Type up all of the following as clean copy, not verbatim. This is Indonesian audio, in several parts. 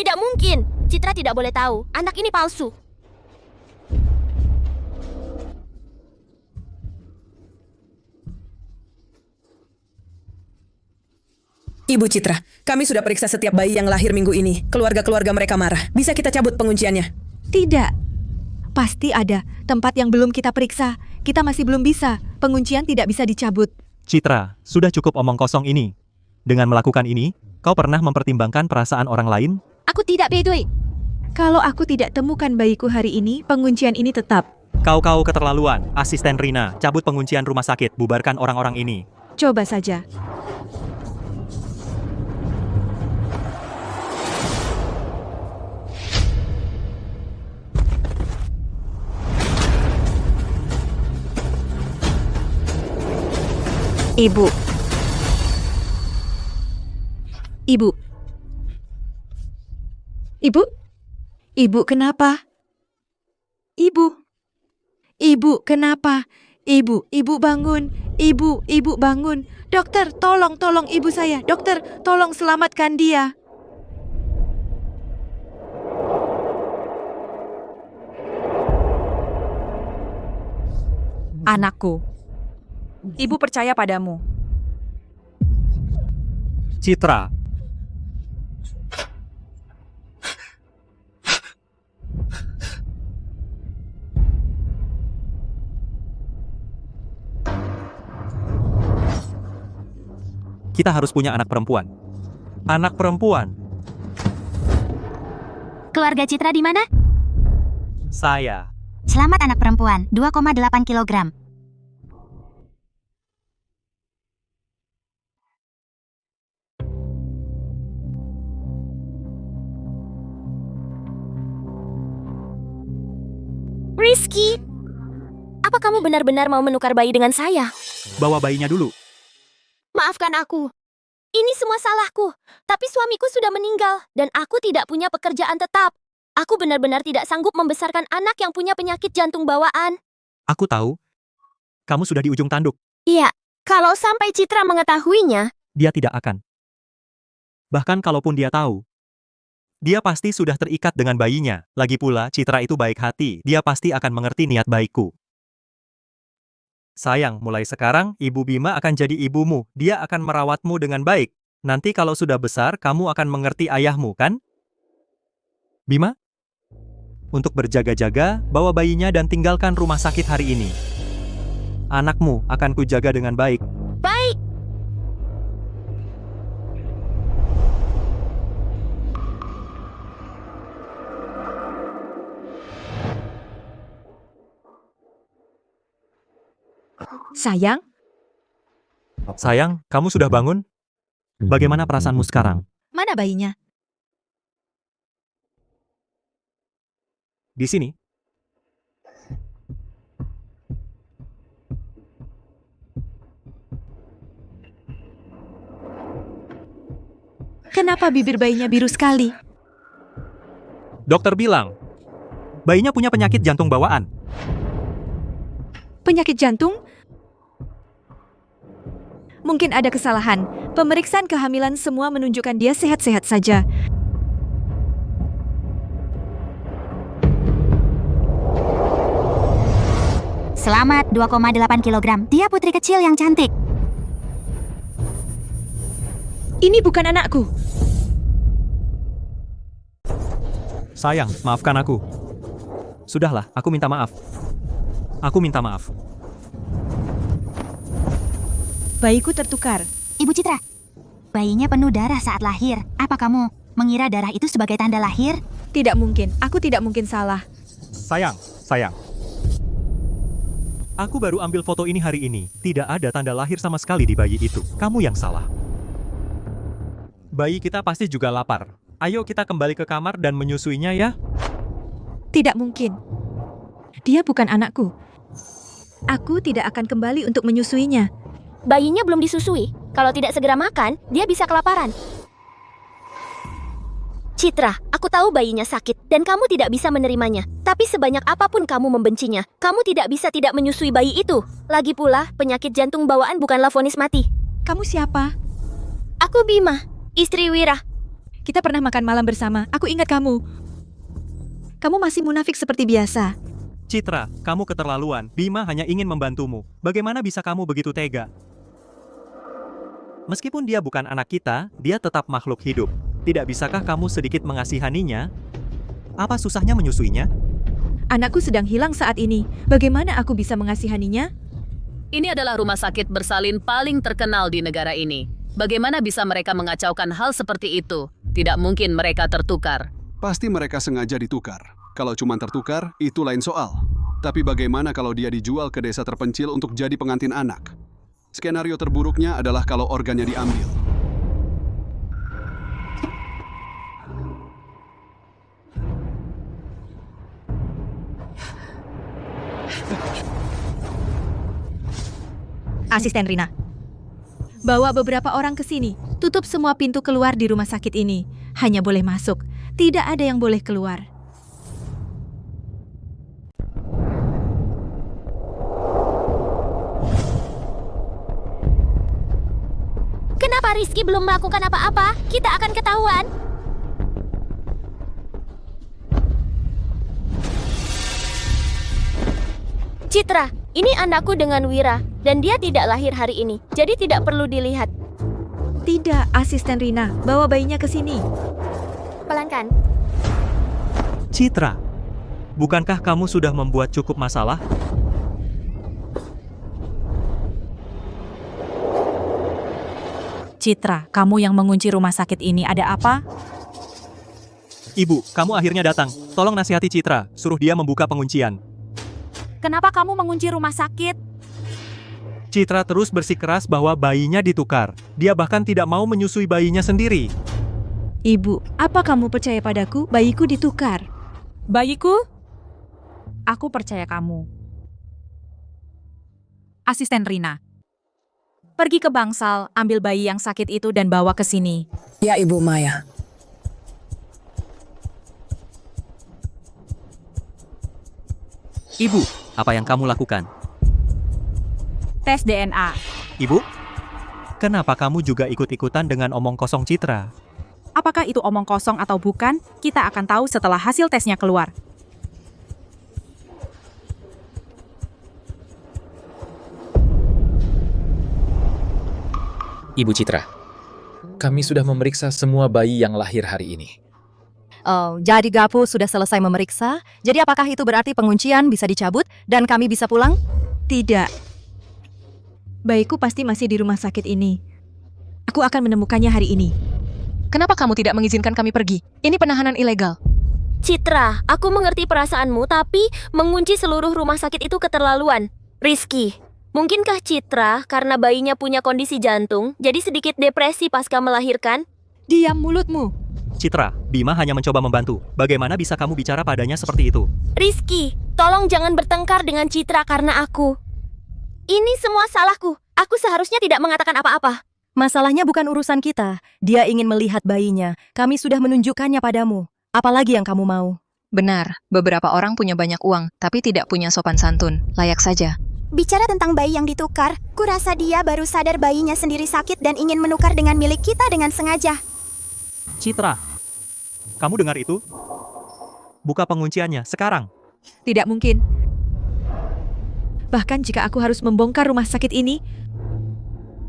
Tidak mungkin. Citra tidak boleh tahu. Anak ini palsu. Ibu Citra, kami sudah periksa setiap bayi yang lahir minggu ini. Keluarga-keluarga mereka marah. Bisa kita cabut pengunciannya? Tidak. Pasti ada tempat yang belum kita periksa. Kita masih belum bisa. Penguncian tidak bisa dicabut. Citra, sudah cukup omong kosong ini. Dengan melakukan ini, kau pernah mempertimbangkan perasaan orang lain? Aku tidak peduli. Kalau aku tidak temukan bayiku hari ini, penguncian ini tetap. Kau keterlaluan. Asisten Rina, cabut penguncian rumah sakit, bubarkan orang-orang ini. Coba saja. Ibu. Ibu. Ibu? Ibu kenapa? Ibu. Ibu kenapa? Ibu bangun. Ibu bangun. Dokter, tolong ibu saya. Dokter, tolong selamatkan dia. Anakku, ibu percaya padamu. Citra, kita harus punya anak perempuan. Anak perempuan. Keluarga Citra di mana? Saya. Selamat anak perempuan, 2,8 kilogram. Rizky, apa kamu benar-benar mau menukar bayi dengan saya? Bawa bayinya dulu. Maafkan aku. Ini semua salahku. Tapi suamiku sudah meninggal dan aku tidak punya pekerjaan tetap. Aku benar-benar tidak sanggup membesarkan anak yang punya penyakit jantung bawaan. Aku tahu. Kamu sudah di ujung tanduk. Iya, kalau sampai Citra mengetahuinya, Dia tidak akan. Bahkan kalaupun dia tahu, dia pasti sudah terikat dengan bayinya. Lagi pula, Citra itu baik hati. Dia pasti akan mengerti niat baikku. Sayang, mulai sekarang, Ibu Bima akan jadi ibumu. Dia akan merawatmu dengan baik. Nanti kalau sudah besar, kamu akan mengerti ayahmu, kan? Bima? Untuk berjaga-jaga, bawa bayinya dan tinggalkan rumah sakit hari ini. Anakmu akan kujaga dengan baik. baik. Sayang, Sayang, kamu sudah bangun? Bagaimana perasaanmu sekarang? mana bayinya? Di sini? Kenapa bibir bayinya biru sekali? Dokter bilang, bayinya punya penyakit jantung bawaan. Penyakit jantung? Mungkin ada kesalahan. Pemeriksaan kehamilan semua menunjukkan dia sehat-sehat saja. Selamat 2,8 kilogram. Dia putri kecil yang cantik. Ini bukan anakku. Sayang, maafkan aku. Sudahlah, aku minta maaf. Aku minta maaf. Bayiku tertukar. Ibu Citra, bayinya penuh darah saat lahir. Apa kamu mengira darah itu sebagai tanda lahir? Tidak mungkin. Aku tidak mungkin salah. Sayang. Aku baru ambil foto ini hari ini. Tidak ada tanda lahir sama sekali di bayi itu. Kamu yang salah. Bayi kita pasti juga lapar. Ayo kita kembali ke kamar dan menyusuinya ya. Tidak mungkin. Dia bukan anakku. Aku tidak akan kembali untuk menyusuinya. Bayinya belum disusui. Kalau tidak segera makan, dia bisa kelaparan. Citra, aku tahu bayinya sakit dan kamu tidak bisa menerimanya. Tapi sebanyak apapun kamu membencinya, kamu tidak bisa tidak menyusui bayi itu. Lagi pula, penyakit jantung bawaan bukanlah vonis mati. Kamu siapa? Aku Bima, istri Wira. Kita pernah makan malam bersama. Aku ingat kamu. Kamu masih munafik seperti biasa. Citra, kamu keterlaluan. Bima hanya ingin membantumu. Bagaimana bisa kamu begitu tega? Meskipun dia bukan anak kita, dia tetap makhluk hidup. Tidak bisakah kamu sedikit mengasihaninya? Apa susahnya menyusuinya? Anakku sedang hilang saat ini. Bagaimana aku bisa mengasihaninya? Ini adalah rumah sakit bersalin paling terkenal di negara ini. Bagaimana bisa mereka mengacaukan hal seperti itu? Tidak mungkin mereka tertukar. Pasti mereka sengaja ditukar. Kalau cuma tertukar, itu lain soal. Tapi bagaimana kalau dia dijual ke desa terpencil untuk jadi pengantin anak? Skenario terburuknya adalah kalau organnya diambil. Asisten Rina. Bawa beberapa orang ke sini. Tutup semua pintu keluar di rumah sakit ini. Hanya boleh masuk. Tidak ada yang boleh keluar. Kenapa Rizky belum melakukan apa-apa? Kita akan ketahuan. Citra, ini anakku dengan Wira, dan dia tidak lahir hari ini, jadi tidak perlu dilihat. Tidak, Asisten Rina. Bawa bayinya ke sini. Pelan kan? Citra, bukankah kamu sudah membuat cukup masalah? Citra, kamu yang mengunci rumah sakit ini ada apa? Ibu, kamu akhirnya datang. Tolong nasihati Citra, suruh dia membuka penguncian. Kenapa kamu mengunci rumah sakit? Citra terus bersikeras bahwa bayinya ditukar. Dia bahkan tidak mau menyusui bayinya sendiri. Ibu, apa kamu percaya padaku? Bayiku ditukar. Bayiku? Aku percaya kamu. Asisten Rina. Pergi ke bangsal, ambil bayi yang sakit itu dan bawa ke sini. Ya, Ibu Maya. Ibu, apa yang kamu lakukan? Tes DNA. Ibu? Kenapa kamu juga ikut-ikutan dengan omong kosong Citra? Apakah itu omong kosong atau bukan? Kita akan tahu setelah hasil tesnya keluar. Ibu Citra, kami sudah memeriksa semua bayi yang lahir hari ini. Oh, jadi Gapu sudah selesai memeriksa. Jadi apakah itu berarti penguncian bisa dicabut dan kami bisa pulang? Tidak. Bayiku pasti masih di rumah sakit ini. Aku akan menemukannya hari ini. Kenapa kamu tidak mengizinkan kami pergi? Ini penahanan ilegal. Citra, aku mengerti perasaanmu, tapi mengunci seluruh rumah sakit itu keterlaluan. Rizky, mungkinkah Citra karena bayinya punya kondisi jantung, jadi sedikit depresi pasca melahirkan? Diam mulutmu. Citra, Bima hanya mencoba membantu. Bagaimana bisa kamu bicara padanya seperti itu? Rizky, tolong jangan bertengkar dengan Citra karena aku. Ini semua salahku. Aku seharusnya tidak mengatakan apa-apa. Masalahnya bukan urusan kita. Dia ingin melihat bayinya. Kami sudah menunjukkannya padamu. Apalagi yang kamu mau? Benar, beberapa orang punya banyak uang, tapi tidak punya sopan santun. Layak saja. Bicara tentang bayi yang ditukar, kurasa dia baru sadar bayinya sendiri sakit dan ingin menukar dengan milik kita dengan sengaja. Citra, kamu dengar itu? Buka pengunciannya sekarang. Tidak mungkin. Bahkan jika aku harus membongkar rumah sakit ini,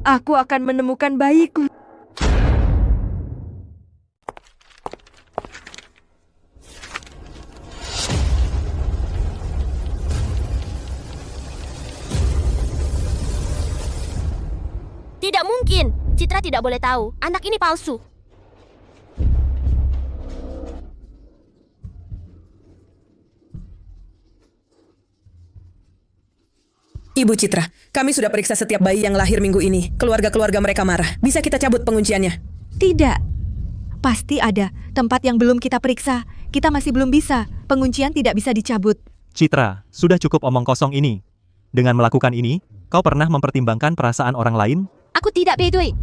aku akan menemukan bayiku. Tidak mungkin. Citra tidak boleh tahu. Anak ini palsu. Ibu Citra, kami sudah periksa setiap bayi yang lahir minggu ini. Keluarga-keluarga mereka marah. Bisa kita cabut pengunciannya? Tidak. Pasti ada tempat yang belum kita periksa. Kita masih belum bisa. Penguncian tidak bisa dicabut. Citra, sudah cukup omong kosong ini. Dengan melakukan ini, kau pernah mempertimbangkan perasaan orang lain? Aku tidak peduli.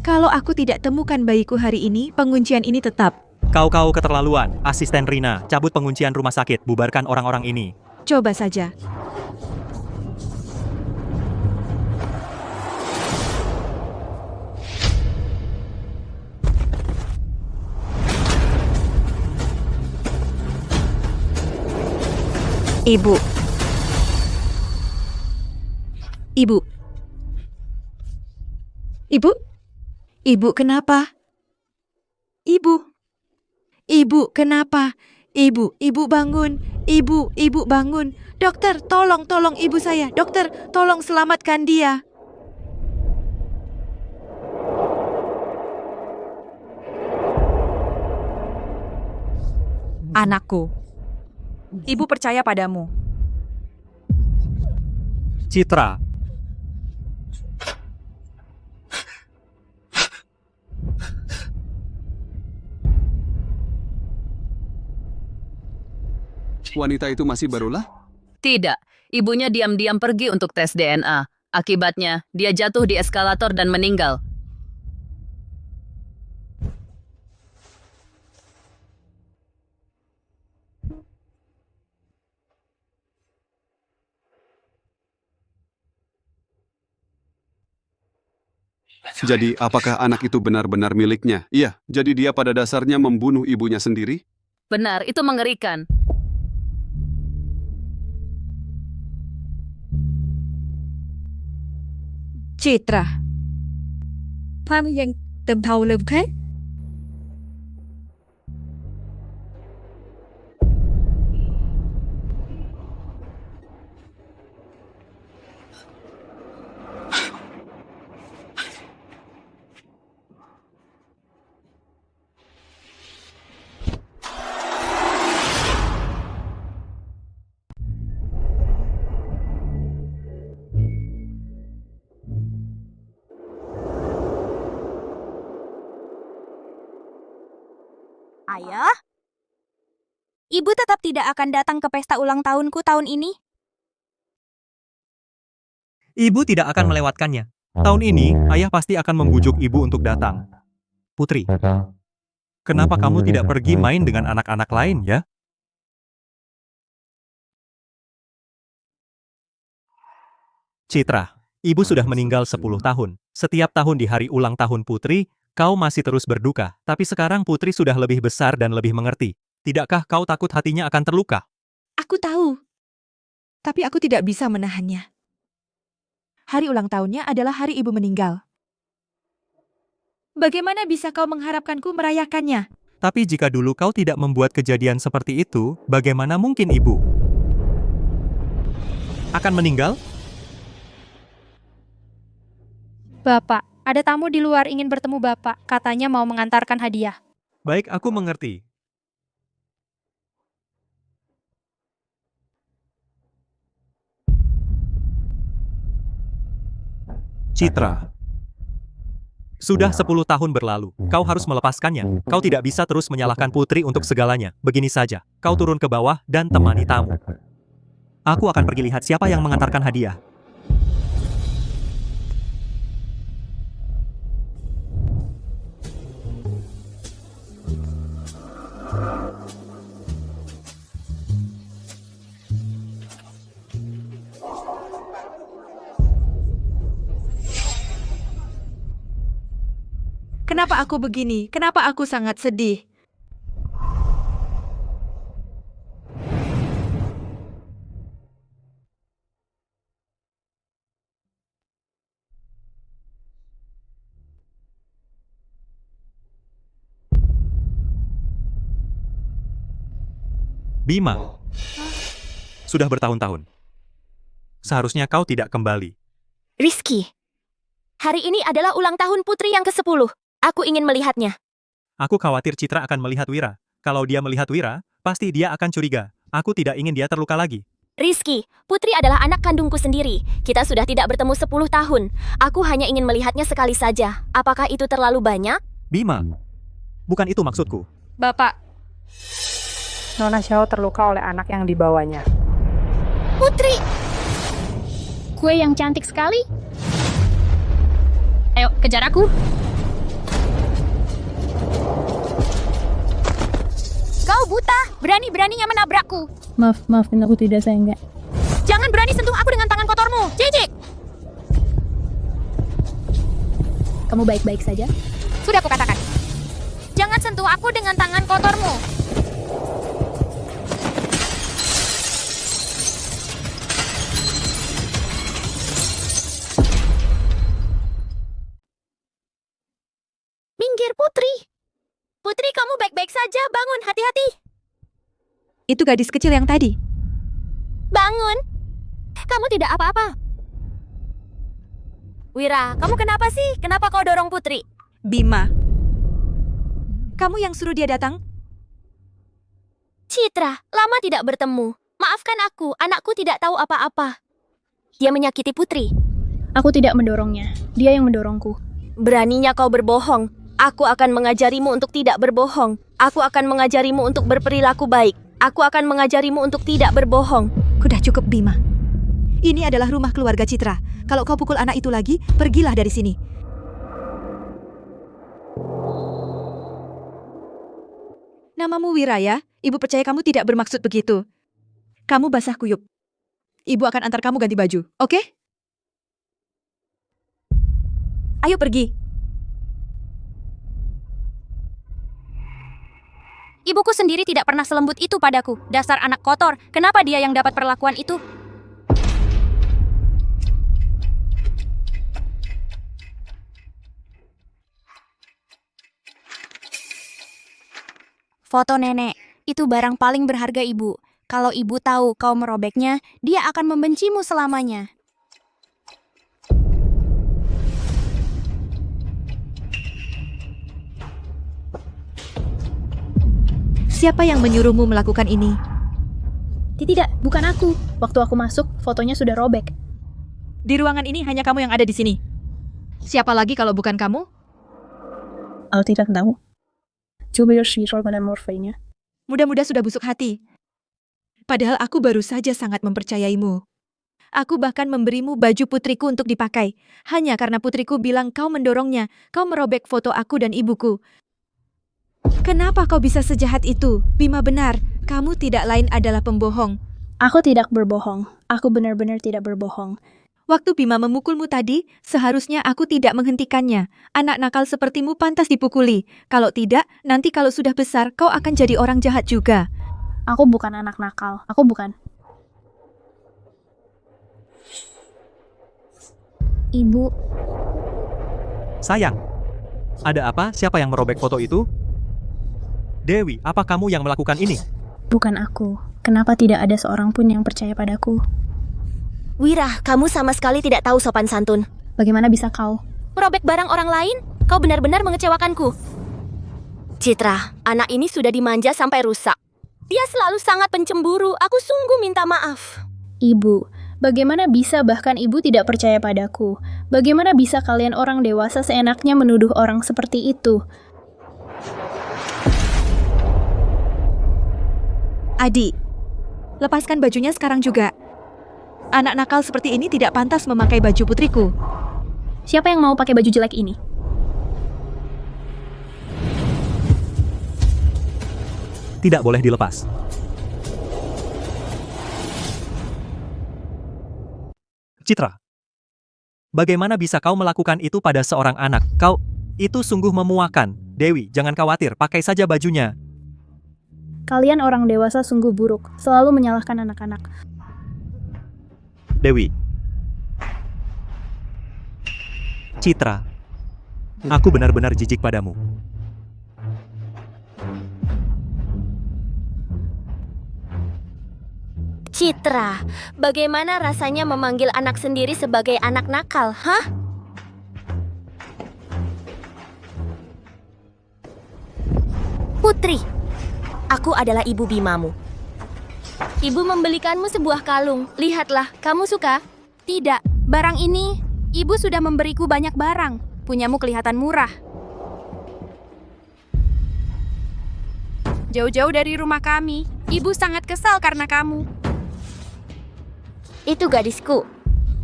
Kalau aku tidak temukan bayiku hari ini, penguncian ini tetap. Kau keterlaluan. Asisten Rina, cabut penguncian rumah sakit. Bubarkan orang-orang ini. Coba saja. Ibu. Ibu. Ibu? Ibu kenapa? Ibu. Ibu kenapa? Ibu bangun. Ibu bangun. Dokter, tolong ibu saya. Dokter, tolong selamatkan dia. Anakku, ibu percaya padamu. Citra, Wanita itu masih barulah? Tidak, ibunya diam-diam pergi untuk tes DNA. Akibatnya, dia jatuh di eskalator dan meninggal. Jadi, apakah anak itu benar-benar miliknya? Iya, jadi dia pada dasarnya membunuh ibunya sendiri? Benar, itu mengerikan. Citra. Phan yang tầm thầu lùm khác. Ayah? Ibu tetap tidak akan datang ke pesta ulang tahunku tahun ini? ibu tidak akan melewatkannya. Tahun ini, ayah pasti akan membujuk ibu untuk datang. Putri, kenapa kamu tidak pergi main dengan anak-anak lain ya? Citra, ibu sudah meninggal 10 tahun. Setiap tahun di hari ulang tahun Putri, kau masih terus berduka. Tapi sekarang Putri sudah lebih besar dan lebih mengerti. Tidakkah kau takut hatinya akan terluka? Aku tahu. Tapi aku tidak bisa menahannya. Hari ulang tahunnya adalah hari ibu meninggal. Bagaimana bisa kau mengharapkanku merayakannya? Tapi jika dulu kau tidak membuat kejadian seperti itu, bagaimana mungkin ibu akan meninggal? Bapak, ada tamu di luar ingin bertemu Bapak. Katanya mau mengantarkan hadiah. Baik, aku mengerti. Citra, sudah 10 tahun berlalu. Kau harus melepaskannya. Kau tidak bisa terus menyalahkan Putri untuk segalanya. Begini saja, kau turun ke bawah dan temani tamu. Aku akan pergi lihat siapa yang mengantarkan hadiah. Kenapa aku begini? Kenapa aku sangat sedih? Bima, sudah bertahun-tahun. Seharusnya kau tidak kembali. Rizky, hari ini adalah ulang tahun Putri yang ke-10. Aku ingin melihatnya. Aku khawatir Citra akan melihat Wira. Kalau dia melihat Wira, pasti dia akan curiga. Aku tidak ingin dia terluka lagi. Rizky, Putri adalah anak kandungku sendiri. Kita sudah tidak bertemu 10 tahun. Aku hanya ingin melihatnya sekali saja. Apakah itu terlalu banyak? Bima, bukan itu maksudku. Bapak, Nona Xiao terluka oleh anak yang dibawanya. Putri! Kue yang cantik sekali. Ayo, kejar aku. Kau buta, berani-beraninya menabrakku. Maafin aku tidak sayang. Jangan berani sentuh aku dengan tangan kotormu, Jijik! Kamu baik-baik saja? Sudah kukatakan. Jangan sentuh aku dengan tangan kotormu. Putri! Putri, kamu baik-baik saja. Bangun, hati-hati. Itu gadis kecil yang tadi. Bangun. Kamu tidak apa-apa. Wira, kamu kenapa sih? Kenapa kau dorong Putri? Bima. Kamu yang suruh dia datang? Citra, lama tidak bertemu. Maafkan aku, anakku tidak tahu apa-apa. Dia menyakiti Putri. Aku tidak mendorongnya. Dia yang mendorongku. Beraninya kau berbohong. Aku akan mengajarimu untuk tidak berbohong. Aku akan mengajarimu untuk berperilaku baik. Aku akan mengajarimu untuk tidak berbohong. Sudah cukup, Bima. Ini adalah rumah keluarga Citra. Kalau kau pukul anak itu lagi, pergilah dari sini. Namamu Wira ya? Ibu percaya kamu tidak bermaksud begitu. Kamu basah kuyup. Ibu akan antar kamu ganti baju, oke? Ayo pergi. Ibuku sendiri tidak pernah selembut itu padaku. Dasar anak kotor. Kenapa dia yang dapat perlakuan itu? Foto nenek. Itu barang paling berharga ibu. Kalau ibu tahu kau merobeknya, dia akan membencimu selamanya. Siapa yang menyuruhmu melakukan ini? Tidak, bukan aku. Waktu aku masuk, fotonya sudah robek. Di ruangan ini hanya kamu yang ada di sini. Siapa lagi kalau bukan kamu? Aku tidak tahu. Coba morfenya. Mudah-mudah sudah busuk hati. Padahal aku baru saja sangat mempercayaimu. Aku bahkan memberimu baju putriku untuk dipakai. Hanya karena putriku bilang kau mendorongnya, kau merobek foto aku dan ibuku. Kenapa kau bisa sejahat itu? Bima benar, kamu tidak lain adalah pembohong. Aku tidak berbohong. Aku benar-benar tidak berbohong. Waktu Bima memukulmu tadi, seharusnya aku tidak menghentikannya. Anak nakal sepertimu pantas dipukuli. Kalau tidak, nanti kalau sudah besar, kau akan jadi orang jahat juga. Aku bukan anak nakal. Aku bukan. Ibu, Sayang, ada apa? Siapa yang merobek foto itu? Dewi, apa kamu yang melakukan ini? bukan aku. Kenapa tidak ada seorang pun yang percaya padaku? Wira, kamu sama sekali tidak tahu sopan santun. Bagaimana bisa kau? Merobek barang orang lain? Kau benar-benar mengecewakanku. Citra, anak ini sudah dimanja sampai rusak. Dia selalu sangat pencemburu. Aku sungguh minta maaf. Ibu, bagaimana bisa bahkan ibu tidak percaya padaku? Bagaimana bisa kalian orang dewasa seenaknya menuduh orang seperti itu? Adi, lepaskan bajunya sekarang juga. Anak nakal seperti ini tidak pantas memakai baju putriku. Siapa yang mau pakai baju jelek ini? Tidak boleh dilepas. Citra, bagaimana bisa kau melakukan itu pada seorang anak? Itu sungguh memuakan. Dewi, jangan khawatir, pakai saja bajunya. Kalian orang dewasa sungguh buruk, selalu menyalahkan anak-anak. Dewi. Citra, aku benar-benar jijik padamu. Citra, bagaimana rasanya memanggil anak sendiri sebagai anak nakal, hah? Putri, aku adalah ibu Bimamu. Ibu membelikanmu sebuah kalung. Lihatlah, kamu suka? Tidak, barang ini, ibu sudah memberiku banyak barang. Punyamu kelihatan murah. Jauh-jauh dari rumah kami, ibu sangat kesal karena kamu. Itu gadisku.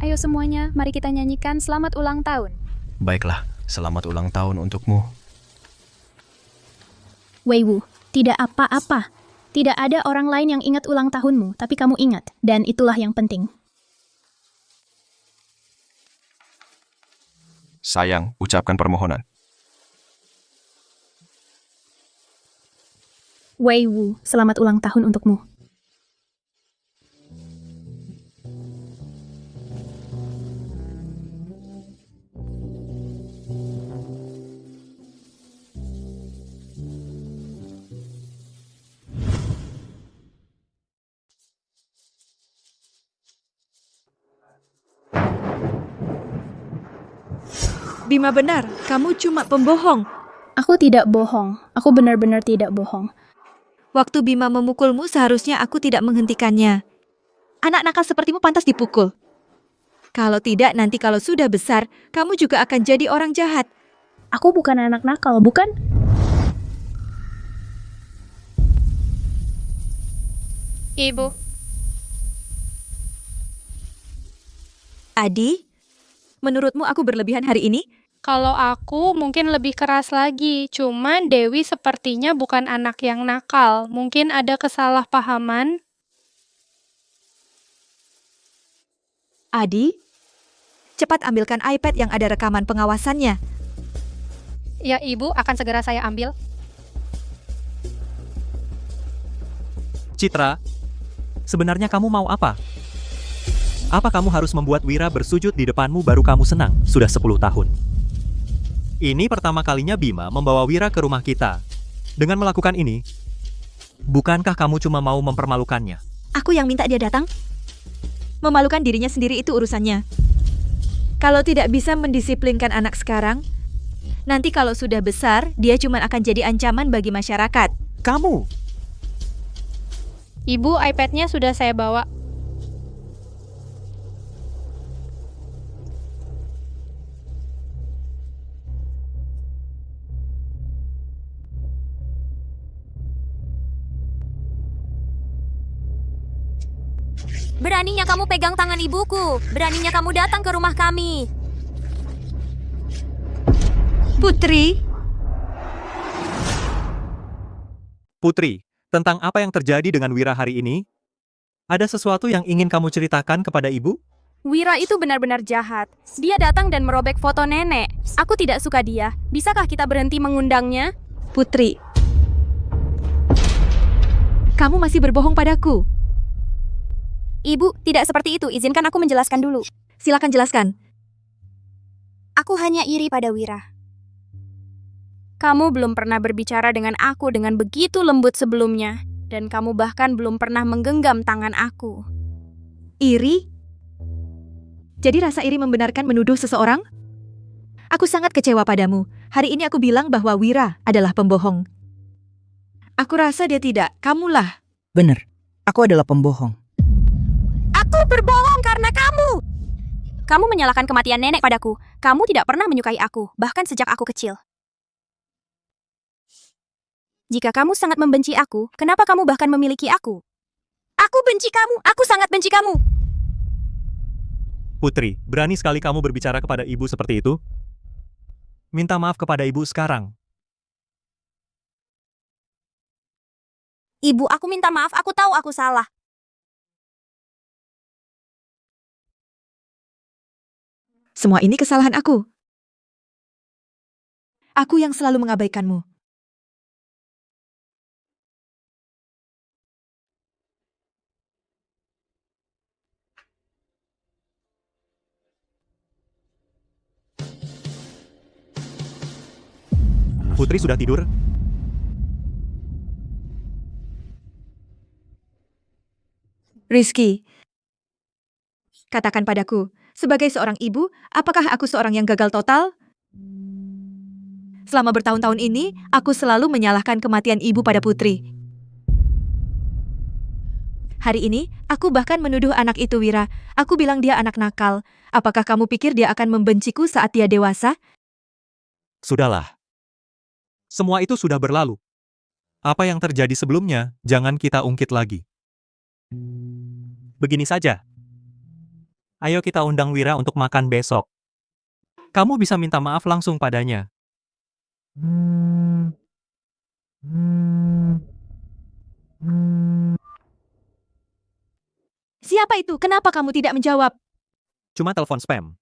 Ayo semuanya, mari kita nyanyikan selamat ulang tahun. Baiklah, selamat ulang tahun untukmu. Wei Wu, tidak apa-apa. Tidak ada orang lain yang ingat ulang tahunmu, tapi kamu ingat, dan itulah yang penting. Sayang, ucapkan permohonan. Wei Wu, selamat ulang tahun untukmu. Bima benar, kamu cuma pembohong. Aku tidak bohong. Aku benar-benar tidak bohong. Waktu Bima memukulmu, seharusnya aku tidak menghentikannya. Anak nakal sepertimu pantas dipukul. Kalau tidak, nanti kalau sudah besar, kamu juga akan jadi orang jahat. Aku bukan anak nakal, bukan? Ibu, Adi, menurutmu aku berlebihan hari ini? kalau aku mungkin lebih keras lagi. Cuman Dewi sepertinya bukan anak yang nakal. Mungkin ada kesalahpahaman. Adi, cepat ambilkan iPad yang ada rekaman pengawasannya. Ya, Ibu, akan segera saya ambil. Citra, sebenarnya kamu mau apa? Apa kamu harus membuat Wira bersujud di depanmu baru kamu senang? Sudah 10 tahun. Ini pertama kalinya Bima membawa Wira ke rumah kita. Dengan melakukan ini, bukankah kamu cuma mau mempermalukannya? Aku yang minta dia datang? Memalukan dirinya sendiri itu urusannya. Kalau tidak bisa mendisiplinkan anak sekarang, nanti kalau sudah besar, dia cuma akan jadi ancaman bagi masyarakat. Kamu! Ibu, iPad-nya sudah saya bawa. Beraninya kamu pegang tangan ibuku. Beraninya kamu datang ke rumah kami. Putri, Putri, tentang apa yang terjadi dengan Wira hari ini? Ada sesuatu yang ingin kamu ceritakan kepada ibu? Wira itu benar-benar jahat. Dia datang dan merobek foto nenek. Aku tidak suka dia. Bisakah kita berhenti mengundangnya? Putri, kamu masih berbohong padaku. Ibu, tidak seperti itu. Izinkan aku menjelaskan dulu. Silakan jelaskan. Aku hanya iri pada Wira. Kamu belum pernah berbicara dengan aku dengan begitu lembut sebelumnya. Dan kamu bahkan belum pernah menggenggam tangan aku. Iri? Jadi rasa iri membenarkan menuduh seseorang? Aku sangat kecewa padamu. Hari ini aku bilang bahwa Wira adalah pembohong. Aku rasa dia tidak. Kamulah. Benar, aku adalah pembohong. Aku berbohong karena kamu. Kamu menyalahkan kematian nenek padaku. Kamu tidak pernah menyukai aku, bahkan sejak aku kecil. Jika kamu sangat membenci aku, kenapa kamu bahkan memiliki aku? Aku benci kamu. Aku sangat benci kamu. Putri, berani sekali kamu berbicara kepada ibu seperti itu? Minta maaf kepada ibu sekarang. Ibu, aku minta maaf. Aku tahu aku salah. Semua ini kesalahan aku. Aku yang selalu mengabaikanmu. Putri sudah tidur? Rizky, katakan padaku, sebagai seorang ibu, apakah aku seorang yang gagal total? Selama bertahun-tahun ini, aku selalu menyalahkan kematian ibu pada Putri. Hari ini, aku bahkan menuduh anak itu Wira. Aku bilang dia anak nakal. Apakah kamu pikir dia akan membenciku saat dia dewasa? Sudahlah. Semua itu sudah berlalu. Apa yang terjadi sebelumnya, jangan kita ungkit lagi. Begini saja. Ayo kita undang Wira untuk makan besok. Kamu bisa minta maaf langsung padanya. Siapa itu? Kenapa kamu tidak menjawab? Cuma telepon spam.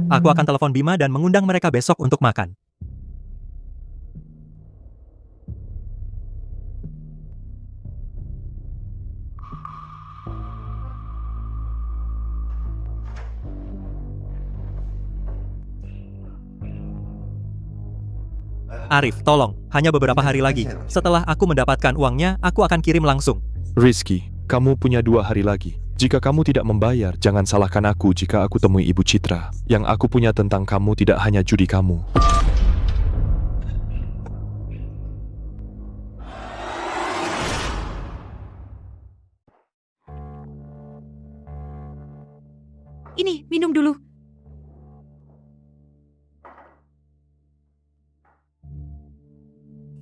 Aku akan telepon Bima dan mengundang mereka besok untuk makan. Arif, tolong, hanya beberapa hari lagi. Setelah aku mendapatkan uangnya, aku akan kirim langsung. Rizky, kamu punya 2 hari lagi. Jika kamu tidak membayar, jangan salahkan aku jika aku temui Ibu Citra. Yang aku punya tentang kamu tidak hanya judi kamu. Ini, minum dulu.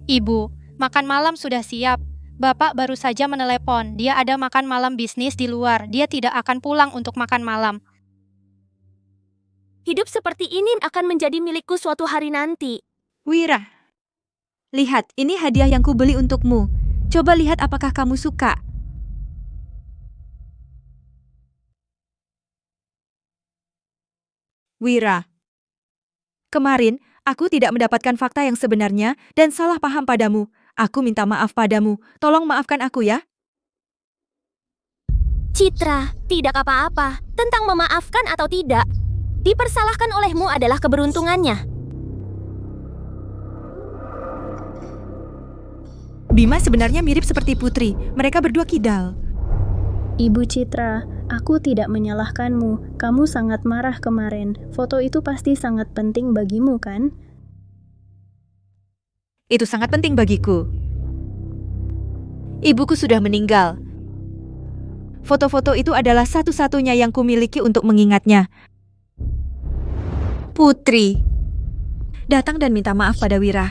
Ibu, makan malam sudah siap. Bapak baru saja menelepon. Dia ada makan malam bisnis di luar. Dia tidak akan pulang untuk makan malam. Hidup seperti ini akan menjadi milikku suatu hari nanti. Wira, lihat, ini hadiah yang kubeli untukmu. Coba lihat apakah kamu suka. Wira, kemarin aku tidak mendapatkan fakta yang sebenarnya dan salah paham padamu. Aku minta maaf padamu. Tolong maafkan aku ya. Citra, tidak apa-apa. Tentang memaafkan atau tidak, dipersalahkan olehmu adalah keberuntungannya. Bima sebenarnya mirip seperti Putri. Mereka berdua kidal. Ibu Citra, aku tidak menyalahkanmu. Kamu sangat marah kemarin. Foto itu pasti sangat penting bagimu, kan? Itu sangat penting bagiku. Ibuku sudah meninggal. Foto-foto itu adalah satu-satunya yang kumiliki untuk mengingatnya. Putri, datang dan minta maaf pada Wira.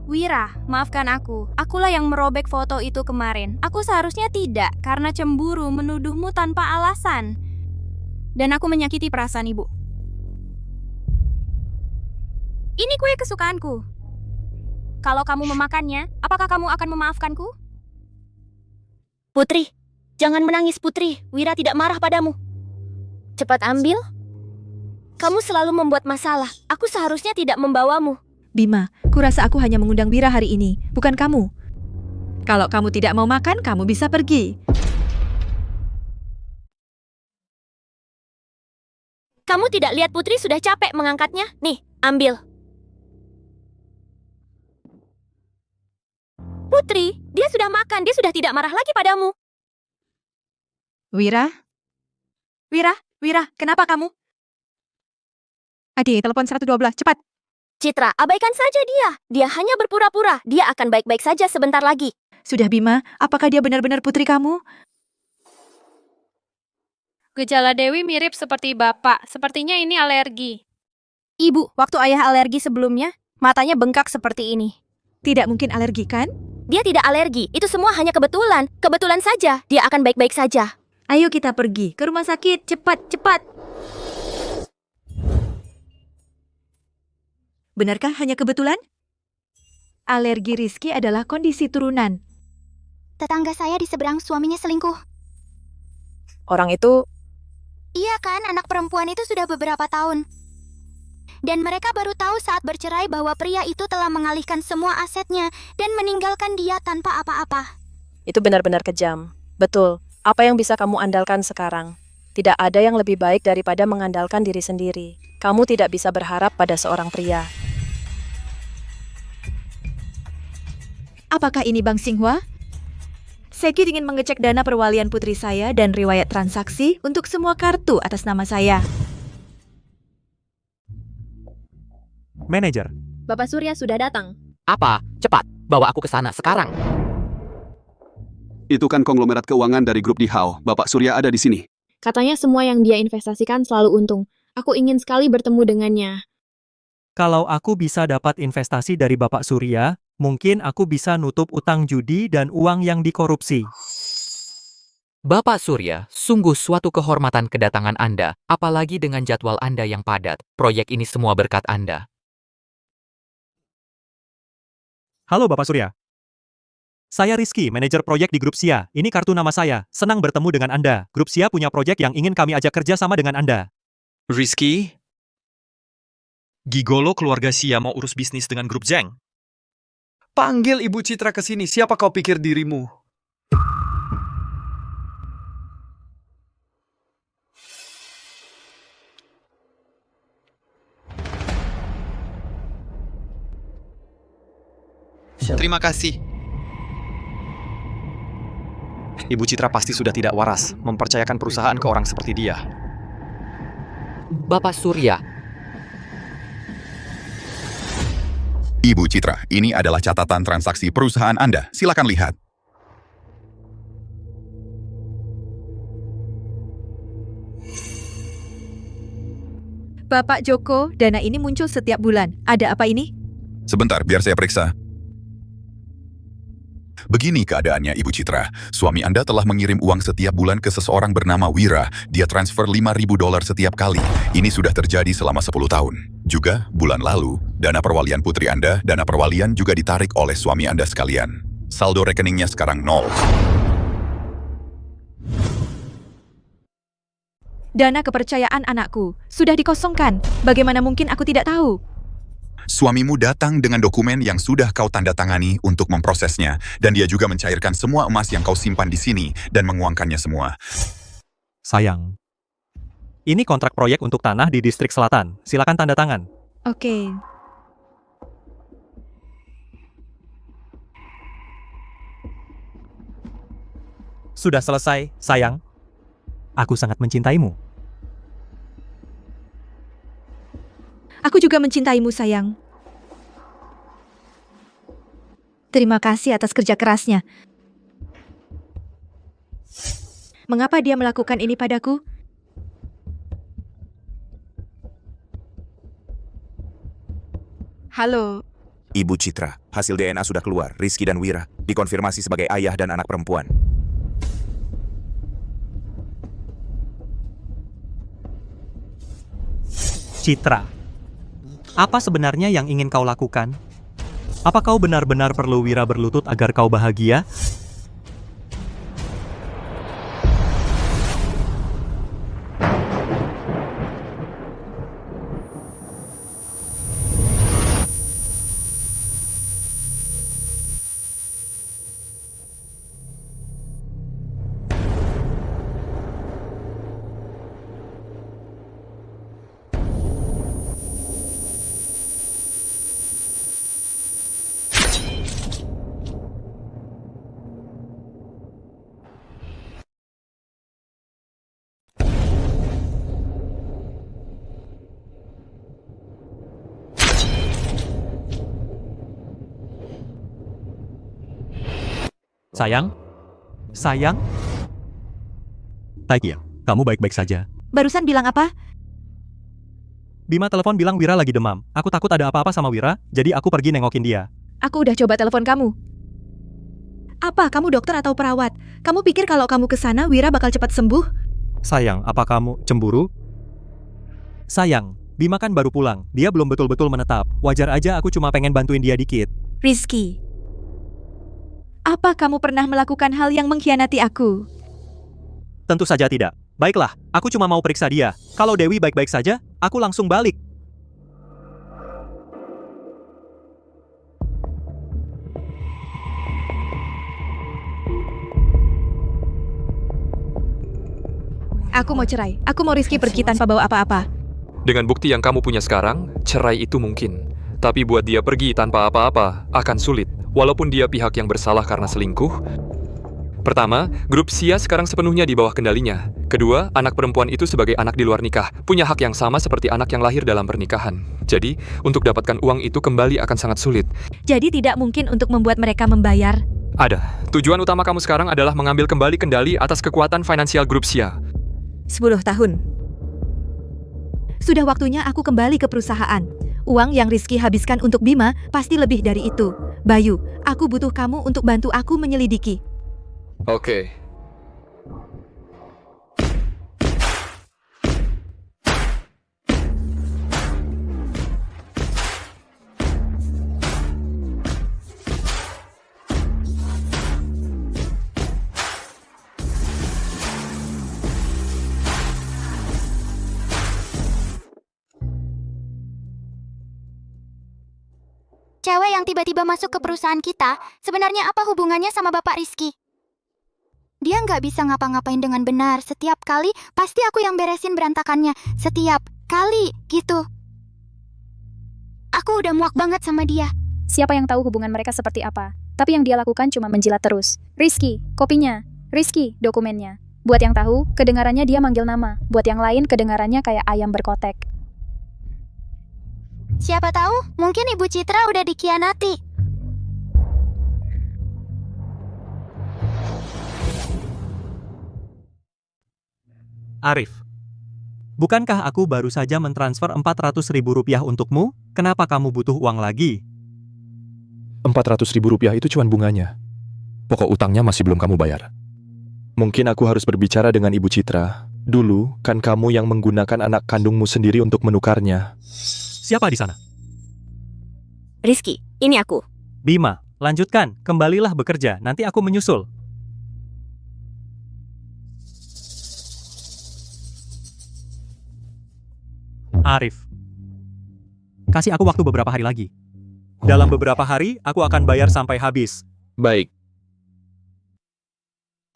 Wira, maafkan aku. Akulah yang merobek foto itu kemarin. Aku seharusnya tidak, karena cemburu menuduhmu tanpa alasan. Dan aku menyakiti perasaan ibu. Ini kue kesukaanku. Kalau kamu memakannya, apakah kamu akan memaafkanku? Putri, jangan menangis Putri. Wira tidak marah padamu. Cepat ambil. Kamu selalu membuat masalah. Aku seharusnya tidak membawamu. Bima, kurasa aku hanya mengundang Wira hari ini, bukan kamu. Kalau kamu tidak mau makan, kamu bisa pergi. Kamu tidak lihat Putri sudah capek mengangkatnya? Nih, ambil. Putri, dia sudah makan, dia sudah tidak marah lagi padamu. Wira? Wira, kenapa kamu? Adi, telepon 112, cepat. Citra, abaikan saja dia. Dia hanya berpura-pura. Dia akan baik-baik saja sebentar lagi. Sudah Bima, apakah dia benar-benar putri kamu? Gejala Dewi mirip seperti Bapak. Sepertinya ini alergi. Ibu, waktu ayah alergi sebelumnya, matanya bengkak seperti ini. Tidak mungkin alergi, kan? Dia tidak alergi. Itu semua hanya kebetulan. Kebetulan saja. Dia akan baik-baik saja. Ayo kita pergi ke rumah sakit. Cepat. Benarkah hanya kebetulan? Alergi Rizky adalah kondisi turunan. Tetangga saya di seberang suaminya selingkuh. Orang itu... Iya kan, anak perempuan itu sudah beberapa tahun. Dan mereka baru tahu saat bercerai bahwa pria itu telah mengalihkan semua asetnya dan meninggalkan dia tanpa apa-apa. Itu benar-benar kejam. Betul, apa yang bisa kamu andalkan sekarang? Tidak ada yang lebih baik daripada mengandalkan diri sendiri. Kamu tidak bisa berharap pada seorang pria. Apakah ini Bang Xinghua? Seki ingin mengecek dana perwalian putri saya dan riwayat transaksi untuk semua kartu atas nama saya. Manajer. Bapak Surya sudah datang. Apa? Cepat, bawa aku ke sana sekarang. Itu kan konglomerat keuangan dari grup Dihao. Bapak Surya ada di sini. Katanya semua yang dia investasikan selalu untung. Aku ingin sekali bertemu dengannya. Kalau aku bisa dapat investasi dari Bapak Surya, mungkin aku bisa nutup utang judi dan uang yang dikorupsi. Bapak Surya, sungguh suatu kehormatan kedatangan Anda, apalagi dengan jadwal Anda yang padat. Proyek ini semua berkat Anda. Halo Bapak Surya. Saya Rizky, manajer proyek di Grup Sia. Ini kartu nama saya. Senang bertemu dengan Anda. Grup Sia punya proyek yang ingin kami ajak kerja sama dengan Anda. Rizky? Gigolo keluarga Sia mau urus bisnis dengan grup Zeng. Panggil Ibu Citra ke sini. Siapa kau pikir dirimu? Terima kasih. Ibu Citra pasti sudah tidak waras mempercayakan perusahaan ke orang seperti dia. Bapak Surya, Ibu Citra, ini adalah catatan transaksi perusahaan Anda. Silakan lihat. Bapak Joko, dana ini muncul setiap bulan. Ada apa ini? Sebentar, biar saya periksa. Begini keadaannya, Ibu Citra. Suami Anda telah mengirim uang setiap bulan ke seseorang bernama Wira. Dia transfer $5.000 setiap kali. Ini sudah terjadi selama 10 tahun. Juga, bulan lalu, dana perwalian putri Anda, dana perwalian juga ditarik oleh suami Anda sekalian. Saldo rekeningnya sekarang 0. Dana kepercayaan anakku sudah dikosongkan. Bagaimana mungkin aku tidak tahu? Suamimu datang dengan dokumen yang sudah kau tanda tangani untuk memprosesnya, dan dia juga mencairkan semua emas yang kau simpan di sini dan menguangkannya semua. Sayang. Ini kontrak proyek untuk tanah di distrik selatan. Silakan tanda tangan. Oke. Sudah selesai, sayang. Aku sangat mencintaimu. Aku juga mencintaimu, sayang. Terima kasih atas kerja kerasnya. Mengapa dia melakukan ini padaku? Halo. Ibu Citra, hasil DNA sudah keluar. Rizky dan Wira dikonfirmasi sebagai ayah dan anak perempuan. Citra, apa sebenarnya yang ingin kau lakukan? Apa kau benar-benar perlu Wira berlutut agar kau bahagia? Sayang? Sayang? Taikia, kamu baik-baik saja. Barusan bilang apa? Bima telepon bilang Wira lagi demam. Aku takut ada apa-apa sama Wira, jadi aku pergi nengokin dia. Aku udah coba telepon kamu. Apa, kamu dokter atau perawat? Kamu pikir kalau kamu ke sana Wira bakal cepat sembuh? Sayang, apa kamu cemburu? Sayang, Bima kan baru pulang. Dia belum betul-betul menetap. Wajar aja aku cuma pengen bantuin dia dikit. Rizky. Apa kamu pernah melakukan hal yang mengkhianati aku? Tentu saja tidak. Baiklah, aku cuma mau periksa dia. Kalau Dewi baik-baik saja, aku langsung balik. Aku mau cerai. Aku mau Rizky pergi tanpa bawa apa-apa. Dengan bukti yang kamu punya sekarang, cerai itu mungkin. Tapi buat dia pergi tanpa apa-apa akan sulit. Walaupun dia pihak yang bersalah karena selingkuh. Pertama, grup Sia sekarang sepenuhnya di bawah kendalinya. Kedua, anak perempuan itu sebagai anak di luar nikah, punya hak yang sama seperti anak yang lahir dalam pernikahan. Jadi, untuk dapatkan uang itu kembali akan sangat sulit. Jadi tidak mungkin untuk membuat mereka membayar. Ada. Tujuan utama kamu sekarang adalah mengambil kembali kendali atas kekuatan finansial grup Sia. 10 tahun. Sudah waktunya aku kembali ke perusahaan. Uang yang Rizky habiskan untuk Bima pasti lebih dari itu. Bayu, aku butuh kamu untuk bantu aku menyelidiki. Oke. Cewek yang tiba-tiba masuk ke perusahaan kita, sebenarnya apa hubungannya sama Bapak Rizky? Dia nggak bisa ngapa-ngapain dengan benar. Setiap kali, pasti aku yang beresin berantakannya. Setiap kali, gitu. Aku udah muak banget sama dia. Siapa yang tahu hubungan mereka seperti apa? Tapi yang dia lakukan cuma menjilat terus. Rizky, kopinya. Rizky, dokumennya. Buat yang tahu, kedengarannya dia manggil nama. Buat yang lain, kedengarannya kayak ayam berkotek. Siapa tahu, mungkin Ibu Citra udah dikhianati. Arif, bukankah aku baru saja mentransfer 400.000 rupiah untukmu? Kenapa kamu butuh uang lagi? 400.000 rupiah itu cuma bunganya. Pokok utangnya masih belum kamu bayar. Mungkin aku harus berbicara dengan Ibu Citra. Dulu, kan kamu yang menggunakan anak kandungmu sendiri untuk menukarnya. Siapa di sana? Rizky, ini aku. Bima, lanjutkan. Kembalilah bekerja, nanti aku menyusul. Arif, kasih aku waktu beberapa hari lagi. Dalam beberapa hari, aku akan bayar sampai habis. Baik.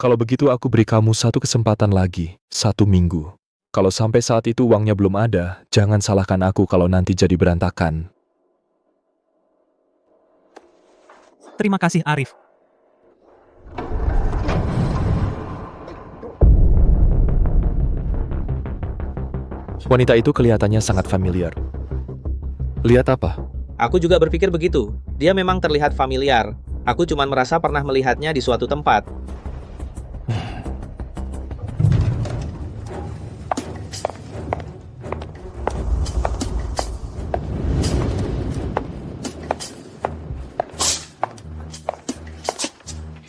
Kalau begitu aku beri kamu satu kesempatan lagi, 1 minggu. Kalau sampai saat itu uangnya belum ada, jangan salahkan aku kalau nanti jadi berantakan. Terima kasih, Arif. Wanita itu kelihatannya sangat familiar. Lihat apa? Aku juga berpikir begitu. Dia memang terlihat familiar. Aku cuma merasa pernah melihatnya di suatu tempat.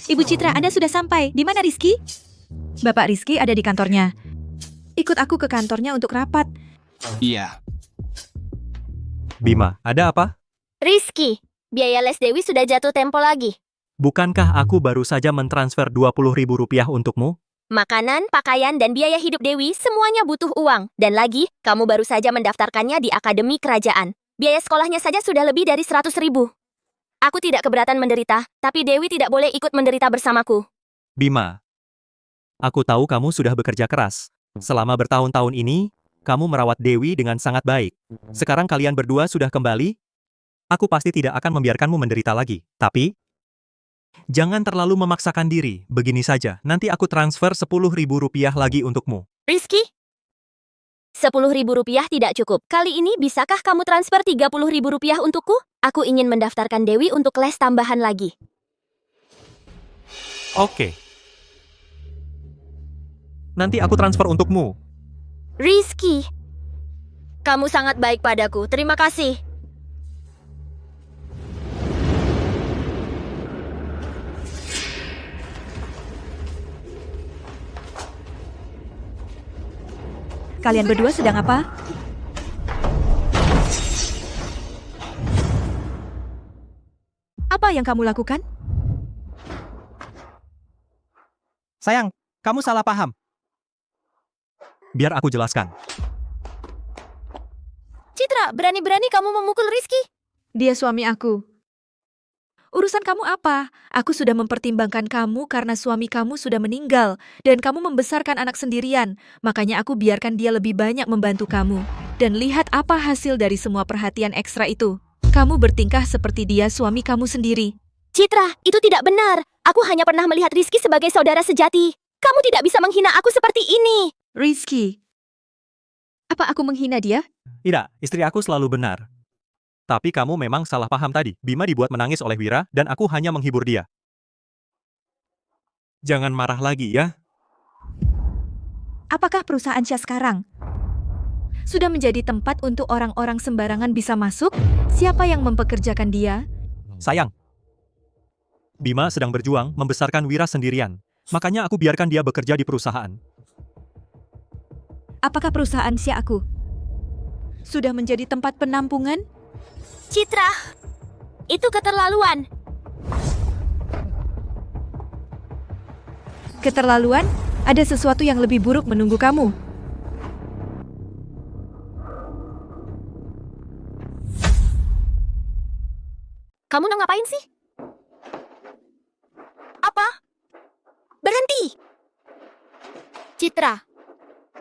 Ibu Citra, Anda sudah sampai. Di mana Rizky? Bapak Rizky ada di kantornya. Ikut aku ke kantornya untuk rapat. Iya. Bima, ada apa? Rizky, biaya les Dewi sudah jatuh tempo lagi. Bukankah aku baru saja mentransfer 20.000 rupiah untukmu? Makanan, pakaian, dan biaya hidup Dewi semuanya butuh uang. Dan lagi, kamu baru saja mendaftarkannya di Akademi Kerajaan. Biaya sekolahnya saja sudah lebih dari 100.000. Aku tidak keberatan menderita, tapi Dewi tidak boleh ikut menderita bersamaku. Bima, aku tahu kamu sudah bekerja keras. Selama bertahun-tahun ini, kamu merawat Dewi dengan sangat baik. Sekarang kalian berdua sudah kembali. Aku pasti tidak akan membiarkanmu menderita lagi. Tapi, jangan terlalu memaksakan diri. Begini saja, nanti aku transfer 10.000 rupiah lagi untukmu. Rizky? 10.000 rupiah tidak cukup. Kali ini bisakah kamu transfer 30.000 rupiah untukku? Aku ingin mendaftarkan Dewi untuk les tambahan lagi. Oke. Nanti aku transfer untukmu. Rizky, kamu sangat baik padaku. Terima kasih. Kalian berdua sedang apa? Apa yang kamu lakukan? Sayang, kamu salah paham. Biar aku jelaskan. Citra, berani-berani kamu memukul Rizky? Dia suami aku. Urusan kamu apa? Aku sudah mempertimbangkan kamu karena suami kamu sudah meninggal dan kamu membesarkan anak sendirian. Makanya aku biarkan dia lebih banyak membantu kamu. Dan lihat apa hasil dari semua perhatian ekstra itu. Kamu bertingkah seperti dia suami kamu sendiri. Citra, itu tidak benar. Aku hanya pernah melihat Rizky sebagai saudara sejati. Kamu tidak bisa menghina aku seperti ini. Rizky, apa aku menghina dia? Tidak, istri aku selalu benar. Tapi kamu memang salah paham tadi. Bima dibuat menangis oleh Wira dan aku hanya menghibur dia. Jangan marah lagi ya. Apakah perusahaan Syah sekarang sudah menjadi tempat untuk orang-orang sembarangan bisa masuk? Siapa yang mempekerjakan dia? Sayang, Bima sedang berjuang membesarkan Wira sendirian. Makanya aku biarkan dia bekerja di perusahaan. Apakah perusahaan Syah aku sudah menjadi tempat penampungan? Citra, itu keterlaluan. Keterlaluan? Ada sesuatu yang lebih buruk menunggu kamu. Kamu mau ngapain sih? Apa? Berhenti! Citra,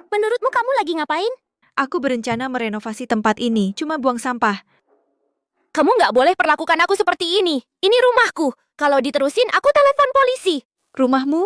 menurutmu kamu lagi ngapain? Aku berencana merenovasi tempat ini, cuma buang sampah. Kamu nggak boleh perlakukan aku seperti ini. Ini rumahku. Kalau diterusin, aku telepon polisi. Rumahmu?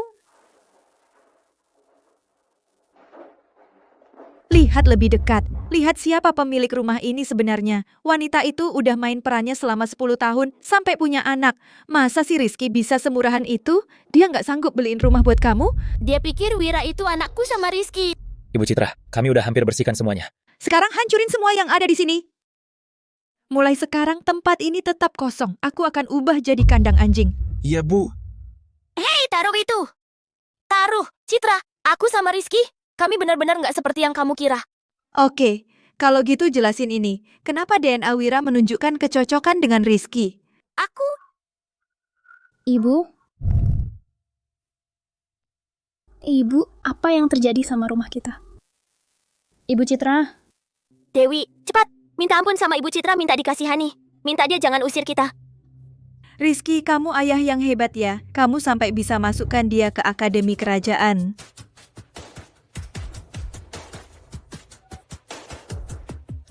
Lihat lebih dekat. Lihat siapa pemilik rumah ini sebenarnya. Wanita itu udah main perannya selama 10 tahun sampai punya anak. Masa si Rizky bisa semurahan itu? Dia nggak sanggup beliin rumah buat kamu? Dia pikir Wira itu anakku sama Rizky. Ibu Citra, kami udah hampir bersihkan semuanya. Sekarang hancurin semua yang ada di sini. Mulai sekarang tempat ini tetap kosong. Aku akan ubah jadi kandang anjing. Iya, Bu. Hei, taruh itu. Taruh. Citra, aku sama Rizky, kami benar-benar nggak seperti yang kamu kira. Oke, kalau gitu jelasin ini. Kenapa DNA Wira menunjukkan kecocokan dengan Rizky? Aku... Ibu? Ibu, apa yang terjadi sama rumah kita? Ibu Citra? Dewi, cepat. Minta ampun sama Ibu Citra, minta dikasihani. Minta dia jangan usir kita. Rizky, kamu ayah yang hebat ya. Kamu sampai bisa masukkan dia ke akademi kerajaan.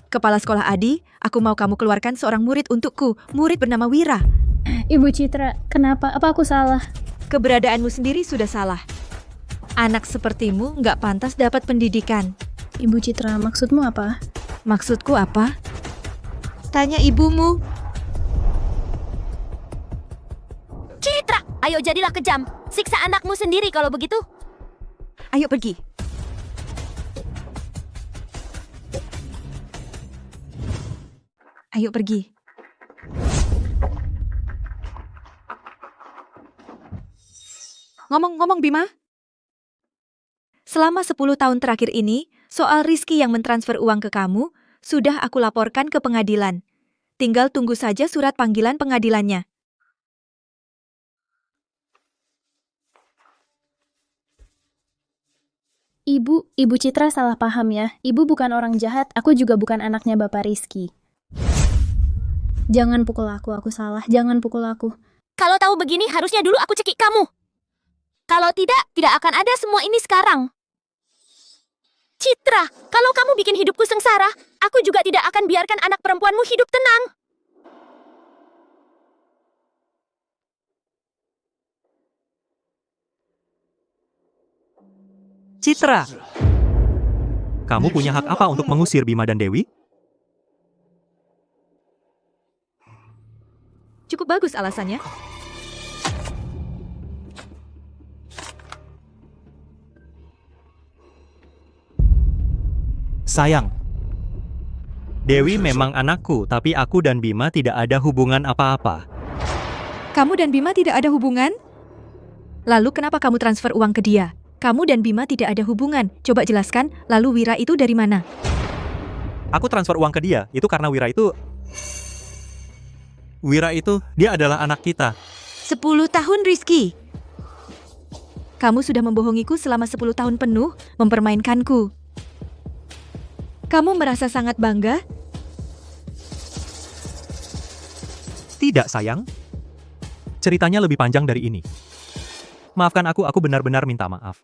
Kepala sekolah Adi, aku mau kamu keluarkan seorang murid untukku. Murid bernama Wira. Ibu Citra, kenapa? Apa aku salah? Keberadaanmu sendiri sudah salah. Anak sepertimu nggak pantas dapat pendidikan. Ibu Citra, maksudmu apa? Maksudku apa? Tanya ibumu. Citra, ayo jadilah kejam. Siksa anakmu sendiri kalau begitu. Ayo pergi. Ayo pergi. Ngomong-ngomong Bima. Selama 10 tahun terakhir ini, soal Rizky yang mentransfer uang ke kamu, sudah aku laporkan ke pengadilan. Tinggal tunggu saja surat panggilan pengadilannya. Ibu Citra salah paham ya. Ibu bukan orang jahat, aku juga bukan anaknya Bapak Rizky. Jangan pukul aku salah. Jangan pukul aku. Kalau tahu begini, harusnya dulu aku cekik kamu. Kalau tidak akan ada semua ini sekarang. Citra, kalau kamu bikin hidupku sengsara, aku juga tidak akan biarkan anak perempuanmu hidup tenang. Citra, kamu punya hak apa untuk mengusir Bima dan Dewi? Cukup bagus alasannya. Sayang, Dewi memang anakku, tapi aku dan Bima tidak ada hubungan apa-apa. Kamu dan Bima tidak ada hubungan? Lalu kenapa kamu transfer uang ke dia? Kamu dan Bima tidak ada hubungan. Coba jelaskan, lalu Wira itu dari mana? Aku transfer uang ke dia, itu karena Wira itu, dia adalah anak kita. 10 tahun Rizky. Kamu sudah membohongiku selama 10 tahun penuh, mempermainkanku. Kamu merasa sangat bangga? Tidak, sayang. Ceritanya lebih panjang dari ini. Maafkan aku benar-benar minta maaf.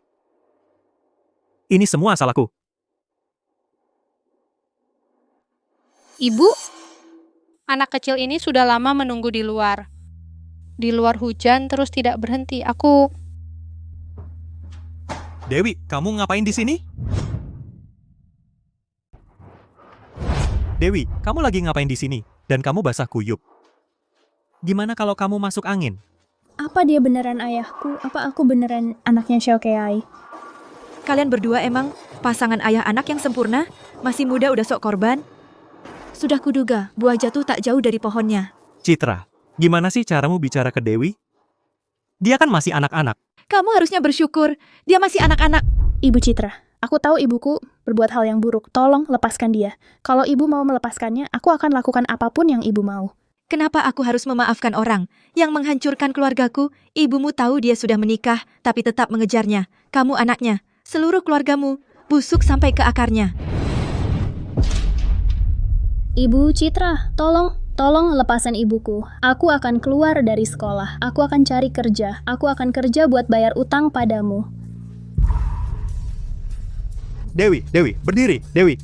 Ini semua salahku. Ibu, anak kecil ini sudah lama menunggu di luar. Di luar hujan terus tidak berhenti. Dewi, kamu ngapain di sini? Dewi, kamu lagi ngapain di sini? Dan kamu basah kuyup. Gimana kalau kamu masuk angin? Apa dia beneran ayahku? Apa aku beneran anaknya Xiaokeai? Kalian berdua emang pasangan ayah anak yang sempurna? Masih muda udah sok korban? Sudah kuduga, buah jatuh tak jauh dari pohonnya. Citra, gimana sih caramu bicara ke Dewi? Dia kan masih anak-anak. Kamu harusnya bersyukur, dia masih anak-anak. Ibu Citra, aku tahu ibuku berbuat hal yang buruk. Tolong lepaskan dia. Kalau ibu mau melepaskannya, aku akan lakukan apapun yang ibu mau. Kenapa aku harus memaafkan orang yang menghancurkan keluargaku? Ibumu tahu dia sudah menikah, tapi tetap mengejarnya. Kamu anaknya, seluruh keluargamu, busuk sampai ke akarnya. Ibu Citra, tolong lepasan ibuku. Aku akan keluar dari sekolah. Aku akan cari kerja. Aku akan kerja buat bayar utang padamu. Dewi, berdiri, Dewi.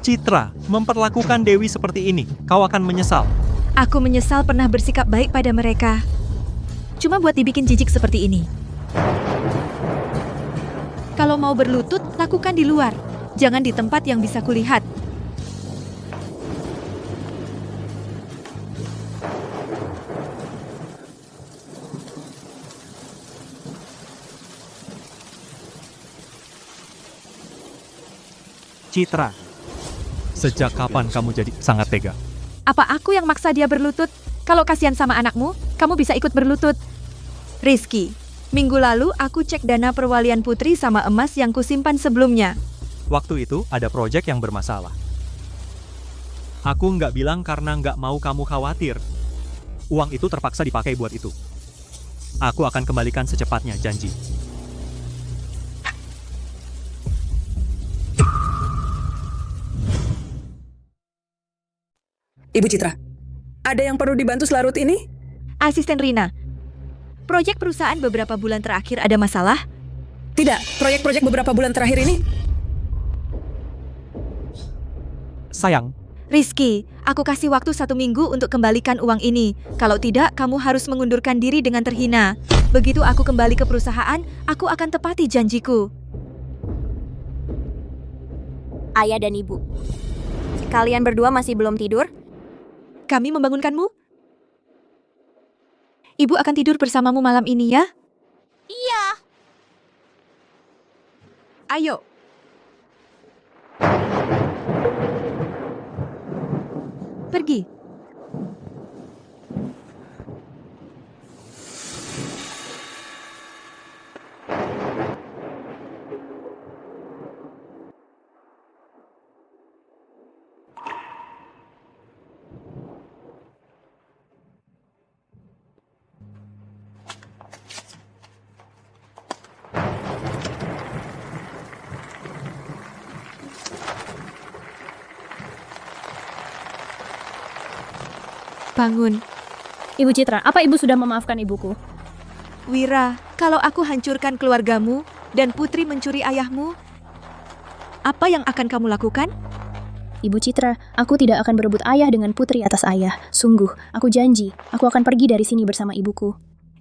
Citra, memperlakukan Dewi seperti ini, kau akan menyesal. Aku menyesal pernah bersikap baik pada mereka. Cuma buat dibikin jijik seperti ini. Kalau mau berlutut, lakukan di luar. Jangan di tempat yang bisa kulihat. Citra, sejak kapan kamu jadi sangat tega? Apa aku yang maksa dia berlutut? Kalau kasihan sama anakmu, kamu bisa ikut berlutut. Rizky, minggu lalu aku cek dana perwalian putri sama emas yang kusimpan sebelumnya. Waktu itu ada proyek yang bermasalah. Aku nggak bilang karena nggak mau kamu khawatir. Uang itu terpaksa dipakai buat itu. Aku akan kembalikan secepatnya, janji. Ibu Citra, ada yang perlu dibantu selarut ini? Asisten Rina, proyek perusahaan beberapa bulan terakhir ada masalah? Tidak, proyek-proyek beberapa bulan terakhir ini. Sayang. Rizky, aku kasih waktu 1 minggu untuk kembalikan uang ini. Kalau tidak, kamu harus mengundurkan diri dengan terhina. Begitu aku kembali ke perusahaan, aku akan tepati janjiku. Ayah dan ibu, kalian berdua masih belum tidur? Kami membangunkanmu? Ibu akan tidur bersamamu malam ini ya? Iya. Ayo. Pergi. Bangun. Ibu Citra, apa ibu sudah memaafkan ibuku? Wira, kalau aku hancurkan keluargamu dan Putri mencuri ayahmu, apa yang akan kamu lakukan? Ibu Citra, aku tidak akan berebut ayah dengan Putri atas ayah. Sungguh, aku janji, aku akan pergi dari sini bersama ibuku.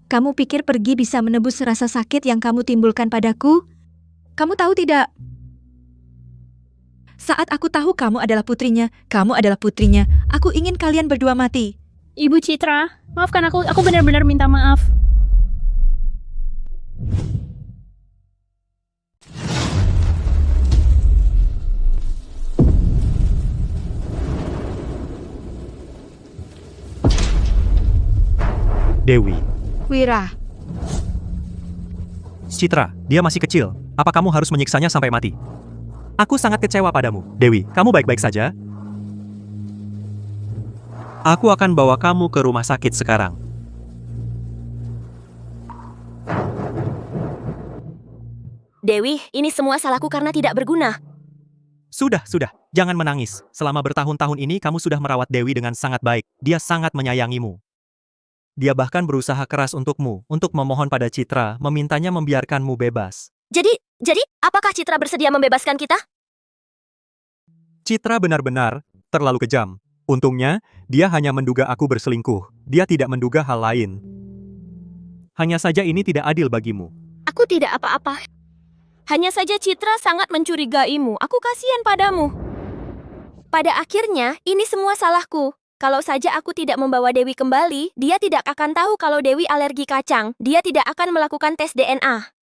Kamu pikir pergi bisa menebus rasa sakit yang kamu timbulkan padaku? Kamu tahu tidak? Saat aku tahu kamu adalah putrinya, aku ingin kalian berdua mati. Ibu Citra, maafkan aku benar-benar minta maaf. Dewi. Wira. Citra, dia masih kecil. Apa kamu harus menyiksanya sampai mati? Aku sangat kecewa padamu. Dewi, kamu baik-baik saja? Aku akan bawa kamu ke rumah sakit sekarang. Dewi, ini semua salahku karena tidak berguna. Sudah. Jangan menangis. Selama bertahun-tahun ini kamu sudah merawat Dewi dengan sangat baik. Dia sangat menyayangimu. Dia bahkan berusaha keras untukmu, untuk memohon pada Citra, memintanya membiarkanmu bebas. Jadi, apakah Citra bersedia membebaskan kita? Citra benar-benar terlalu kejam. Untungnya, dia hanya menduga aku berselingkuh. Dia tidak menduga hal lain. Hanya saja ini tidak adil bagimu. Aku tidak apa-apa. Hanya saja Citra sangat mencurigaimu. Aku kasihan padamu. Pada akhirnya, ini semua salahku. Kalau saja aku tidak membawa Dewi kembali, dia tidak akan tahu kalau Dewi alergi kacang. Dia tidak akan melakukan tes DNA.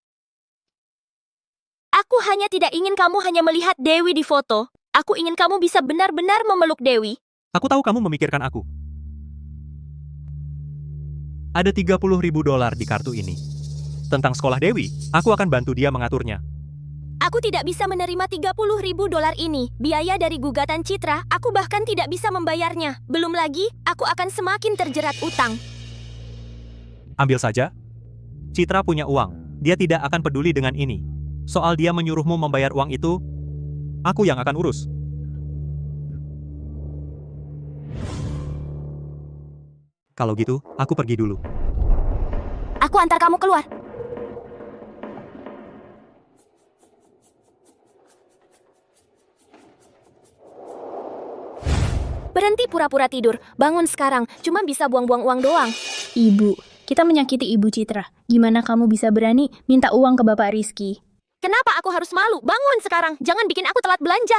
Aku hanya tidak ingin kamu hanya melihat Dewi di foto. Aku ingin kamu bisa benar-benar memeluk Dewi. Aku tahu kamu memikirkan aku. Ada $30.000 di kartu ini. Tentang sekolah Dewi, aku akan bantu dia mengaturnya. Aku tidak bisa menerima $30.000 ini. Biaya dari gugatan Citra, aku bahkan tidak bisa membayarnya. Belum lagi, aku akan semakin terjerat utang. Ambil saja. Citra punya uang. Dia tidak akan peduli dengan ini. Soal dia menyuruhmu membayar uang itu, aku yang akan urus. Kalau gitu, aku pergi dulu. Aku antar kamu keluar. Berhenti pura-pura tidur. Bangun sekarang. Cuma bisa buang-buang uang doang. Ibu, kita menyakiti Ibu Citra. Gimana kamu bisa berani minta uang ke Bapak Rizky? Kenapa aku harus malu? Bangun sekarang. Jangan bikin aku telat belanja.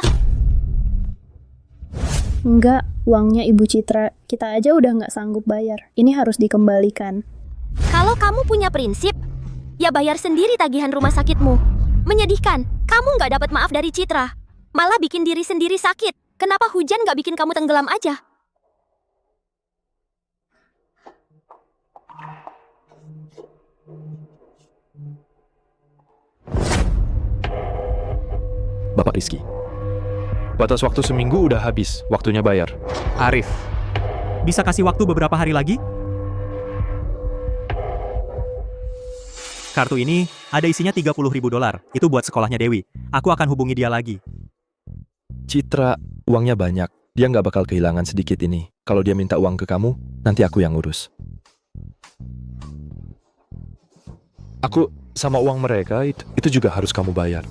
Enggak, uangnya Ibu Citra. Kita aja udah nggak sanggup bayar. Ini harus dikembalikan. Kalau kamu punya prinsip, ya bayar sendiri tagihan rumah sakitmu. Menyedihkan, kamu nggak dapat maaf dari Citra. Malah bikin diri sendiri sakit. Kenapa hujan nggak bikin kamu tenggelam aja? Bapak Rizky, batas waktu seminggu udah habis, waktunya bayar. Arif, bisa kasih waktu beberapa hari lagi? Kartu ini ada isinya $30.000. Itu buat sekolahnya Dewi. Aku akan hubungi dia lagi. Citra, uangnya banyak. Dia nggak bakal kehilangan sedikit ini. Kalau dia minta uang ke kamu, nanti aku yang ngurus. Aku sama uang mereka, itu juga harus kamu bayar.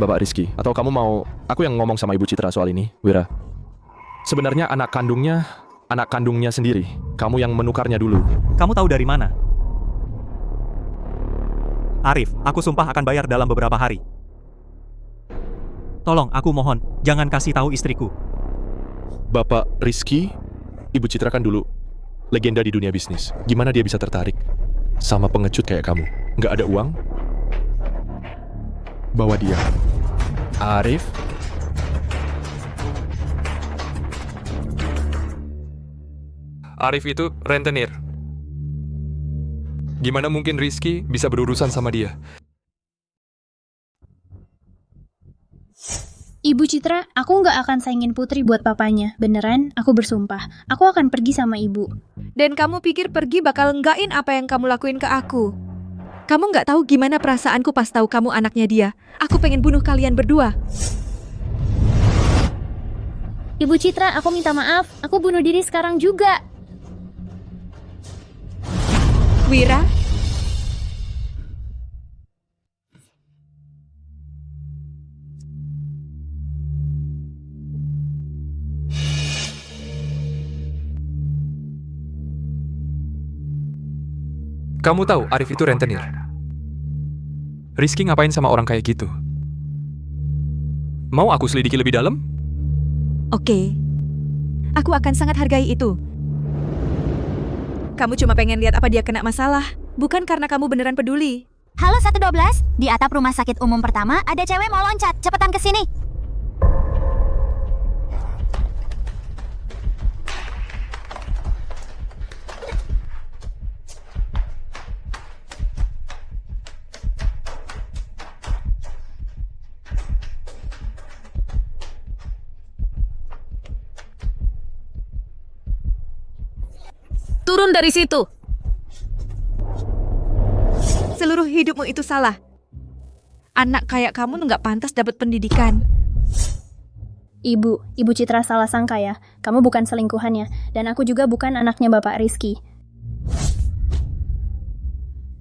Bapak Rizky, atau kamu mau aku yang ngomong sama Ibu Citra soal ini, Wira? Sebenarnya anak kandungnya sendiri. Kamu yang menukarnya dulu. Kamu tahu dari mana? Arif, aku sumpah akan bayar dalam beberapa hari. Tolong, aku mohon, jangan kasih tahu istriku. Bapak Rizky, Ibu Citra kan dulu legenda di dunia bisnis. Gimana dia bisa tertarik sama pengecut kayak kamu? Nggak ada uang? Bawa dia. Arif. Arif itu rentenir. Gimana mungkin Rizky bisa berurusan sama dia? Ibu Citra, aku nggak akan saingin Putri buat papanya. Beneran, aku bersumpah. Aku akan pergi sama ibu. Dan kamu pikir pergi bakal enggain apa yang kamu lakuin ke aku? Kamu nggak tahu gimana perasaanku pas tahu kamu anaknya dia. Aku pengen bunuh kalian berdua. Ibu Citra, aku minta maaf. Aku bunuh diri sekarang juga. Wira? Kamu tahu Arif itu rentenir. Rizky ngapain sama orang kayak gitu? Mau aku selidiki lebih dalam? Oke. Aku akan sangat hargai itu. Kamu cuma pengen lihat apa dia kena masalah, bukan karena kamu beneran peduli. Halo 112, di atap rumah sakit umum pertama ada cewek mau loncat. Cepetan ke sini. Turun dari situ. Seluruh hidupmu itu salah. Anak kayak kamu nggak pantas dapat pendidikan. Ibu Citra salah sangka ya. Kamu bukan selingkuhannya, dan aku juga bukan anaknya Bapak Rizky.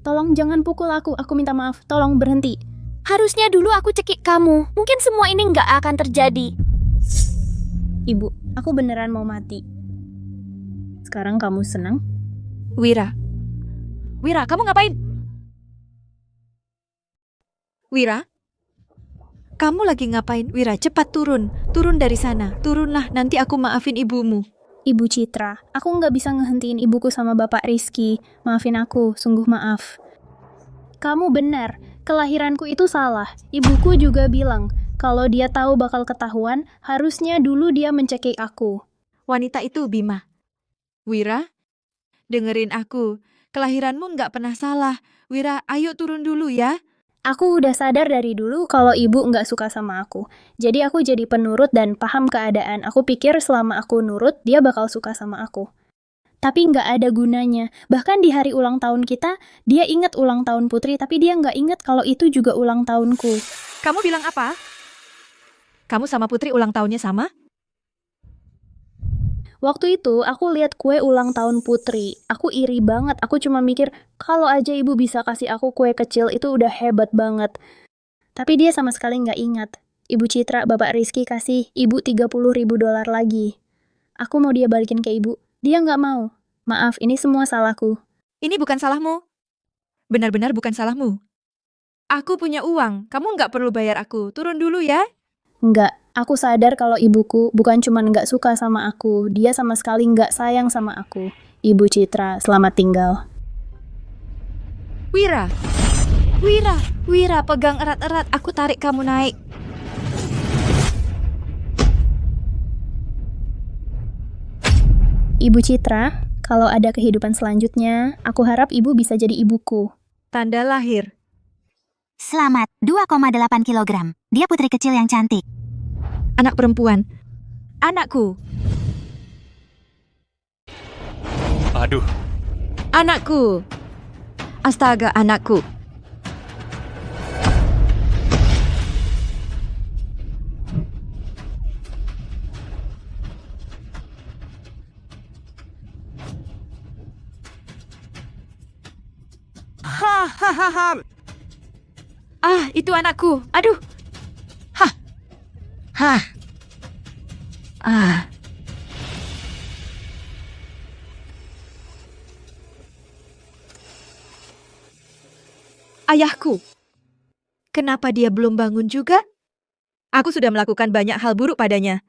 Tolong jangan pukul aku minta maaf. Tolong berhenti. Harusnya dulu aku cekik kamu. Mungkin semua ini nggak akan terjadi. Ibu, aku beneran mau mati. Sekarang kamu senang? Wira, kamu ngapain? Wira? Kamu lagi ngapain? Wira, cepat turun. Turun dari sana. Turunlah, nanti aku maafin ibumu. Ibu Citra, aku nggak bisa ngehentiin ibuku sama Bapak Rizky. Maafin aku, sungguh maaf. Kamu benar, kelahiranku itu salah. Ibuku juga bilang, kalau dia tahu bakal ketahuan, harusnya dulu dia mencekik aku. Wanita itu Bima. Wira, dengerin aku. Kelahiranmu nggak pernah salah. Wira, ayo turun dulu ya. Aku udah sadar dari dulu kalau ibu nggak suka sama aku. Jadi aku jadi penurut dan paham keadaan. Aku pikir selama aku nurut, dia bakal suka sama aku. Tapi nggak ada gunanya. Bahkan di hari ulang tahun kita, dia ingat ulang tahun Putri, tapi dia nggak ingat kalau itu juga ulang tahunku. Kamu bilang apa? Kamu sama Putri ulang tahunnya sama? Waktu itu, aku lihat kue ulang tahun Putri. Aku iri banget. Aku cuma mikir, kalau aja ibu bisa kasih aku kue kecil, itu udah hebat banget. Tapi dia sama sekali nggak ingat. Ibu Citra, Bapak Rizky kasih Ibu $30.000 lagi. Aku mau dia balikin ke Ibu. Dia nggak mau. Maaf, ini semua salahku. Ini bukan salahmu. Benar-benar bukan salahmu. Aku punya uang, kamu nggak perlu bayar aku. Turun dulu ya. Nggak, aku sadar kalau ibuku bukan cuma nggak suka sama aku, dia sama sekali nggak sayang sama aku. Ibu Citra, selamat tinggal. Wira, pegang erat-erat. Aku tarik kamu naik. Ibu Citra, kalau ada kehidupan selanjutnya, aku harap ibu bisa jadi ibuku. Tanda lahir. Selamat, 2,8 kilogram. Dia putri kecil yang cantik. Anak perempuan. Anakku. Aduh, Anakku. Astaga, anakku. Ah, itu anakku. Aduh. Ayahku. Kenapa dia belum bangun juga? Aku sudah melakukan banyak hal buruk padanya.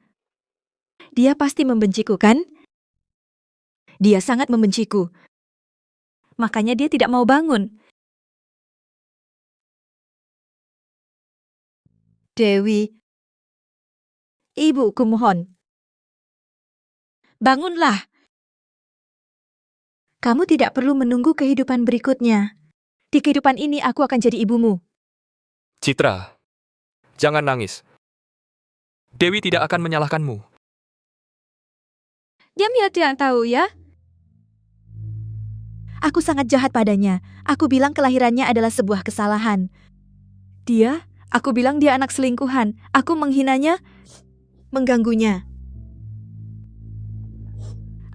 Dia pasti membenciku, kan? Dia sangat membenciku. Makanya dia tidak mau bangun. Dewi, ibuku mohon. Bangunlah. Kamu tidak perlu menunggu kehidupan berikutnya. Di kehidupan ini aku akan jadi ibumu. Citra, jangan nangis. Dewi tidak akan menyalahkanmu. Dia tidak tahu ya. Aku sangat jahat padanya. Aku bilang kelahirannya adalah sebuah kesalahan. Aku bilang dia anak selingkuhan. Aku menghinanya, mengganggunya.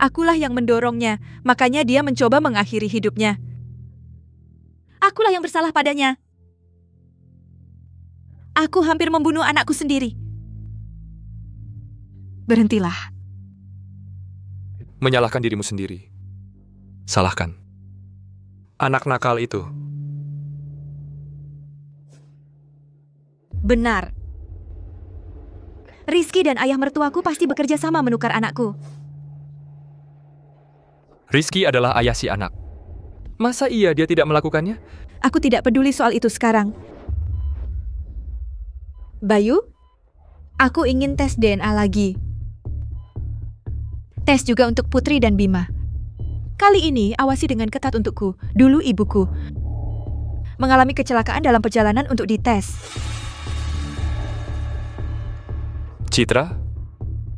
Akulah yang mendorongnya, makanya dia mencoba mengakhiri hidupnya. Akulah yang bersalah padanya. Aku hampir membunuh anakku sendiri. Berhentilah. Menyalahkan dirimu sendiri. Salahkan. Anak nakal itu. Benar. Rizky dan ayah mertuaku pasti bekerja sama menukar anakku. Rizky adalah ayah si anak. Masa iya dia tidak melakukannya? Aku tidak peduli soal itu sekarang. Bayu, aku ingin tes DNA lagi. Tes juga untuk Putri dan Bima. Kali ini awasi dengan ketat untukku. Dulu ibuku mengalami kecelakaan dalam perjalanan untuk dites. Citra,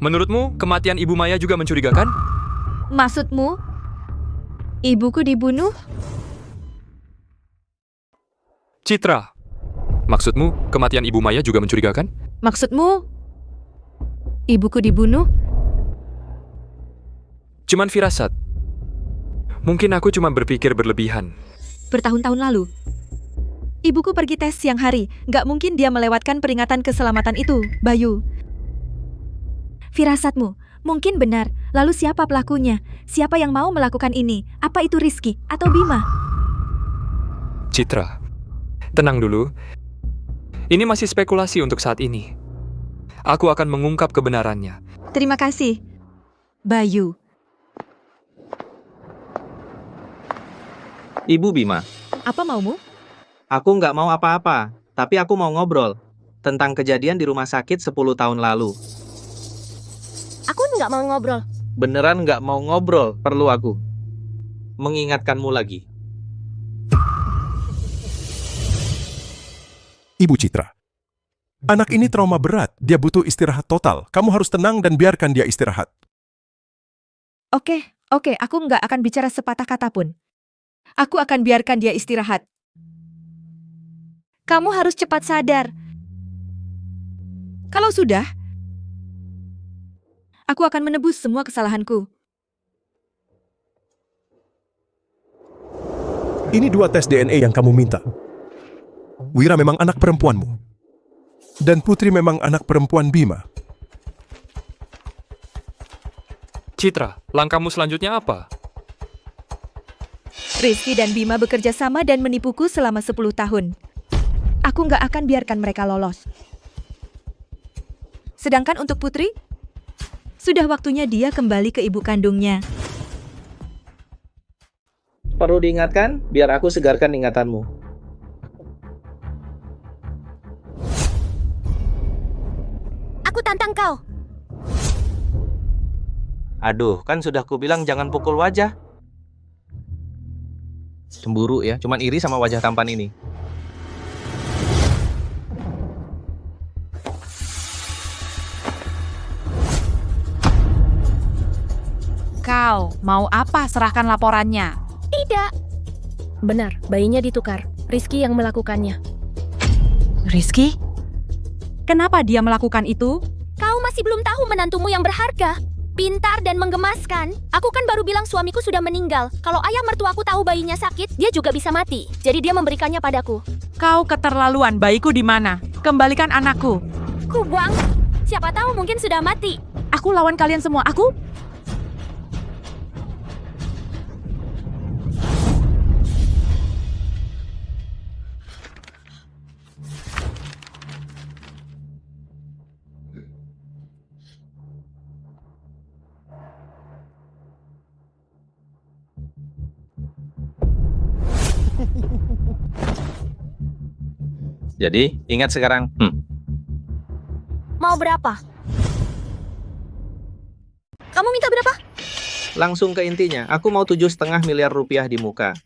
menurutmu kematian Ibu Maya juga mencurigakan? Maksudmu, ibuku dibunuh? Citra, maksudmu kematian Ibu Maya juga mencurigakan? Maksudmu, ibuku dibunuh? Cuman firasat. Mungkin aku cuma berpikir berlebihan. Bertahun-tahun lalu, ibuku pergi tes siang hari. Nggak mungkin dia melewatkan peringatan keselamatan itu, Bayu. Firasatmu mungkin benar. Lalu siapa pelakunya? Siapa yang mau melakukan ini? Apa itu Rizky atau Bima? Citra, tenang dulu. Ini masih spekulasi untuk saat ini. Aku akan mengungkap kebenarannya. Terima kasih, Bayu. Ibu Bima, Apa maumu? aku nggak mau apa-apa, tapi aku mau ngobrol tentang kejadian di rumah sakit 10 tahun lalu. Aku nggak mau ngobrol. Beneran nggak mau ngobrol, perlu aku mengingatkanmu lagi. Ibu Citra. Anak ini trauma berat, dia butuh istirahat total. Kamu harus tenang dan biarkan dia istirahat. Oke, aku nggak akan bicara sepatah kata pun. Aku akan biarkan dia istirahat. Kamu harus cepat sadar. Kalau sudah, aku akan menebus semua kesalahanku. Ini 2 tes DNA yang kamu minta. Wira memang anak perempuanmu. Dan Putri memang anak perempuan Bima. Citra, langkahmu selanjutnya apa? Rizky dan Bima bekerja sama dan menipuku selama 10 tahun. Aku nggak akan biarkan mereka lolos. Sedangkan untuk Putri, sudah waktunya dia kembali ke ibu kandungnya. Perlu diingatkan, biar aku segarkan ingatanmu. Aku tantang kau. Aduh, kan sudah kubilang jangan pukul wajah. Cemburu ya, cuman iri sama wajah tampan ini. Kau mau apa? Serahkan laporannya. Tidak. Benar, bayinya ditukar. Rizky yang melakukannya. Rizky? Kenapa dia melakukan itu? Kau masih belum tahu menantumu yang berharga. Pintar dan menggemaskan. Aku kan baru bilang suamiku sudah meninggal. Kalau ayah mertuaku tahu bayinya sakit, dia juga bisa mati. Jadi dia memberikannya padaku. Kau keterlaluan, bayiku di mana? Kembalikan anakku. Ku buang. Siapa tahu mungkin sudah mati. Aku lawan kalian semua. Aku? Jadi, ingat sekarang. Mau berapa? Kamu minta berapa? Langsung ke intinya, aku mau 7,5 miliar rupiah di muka.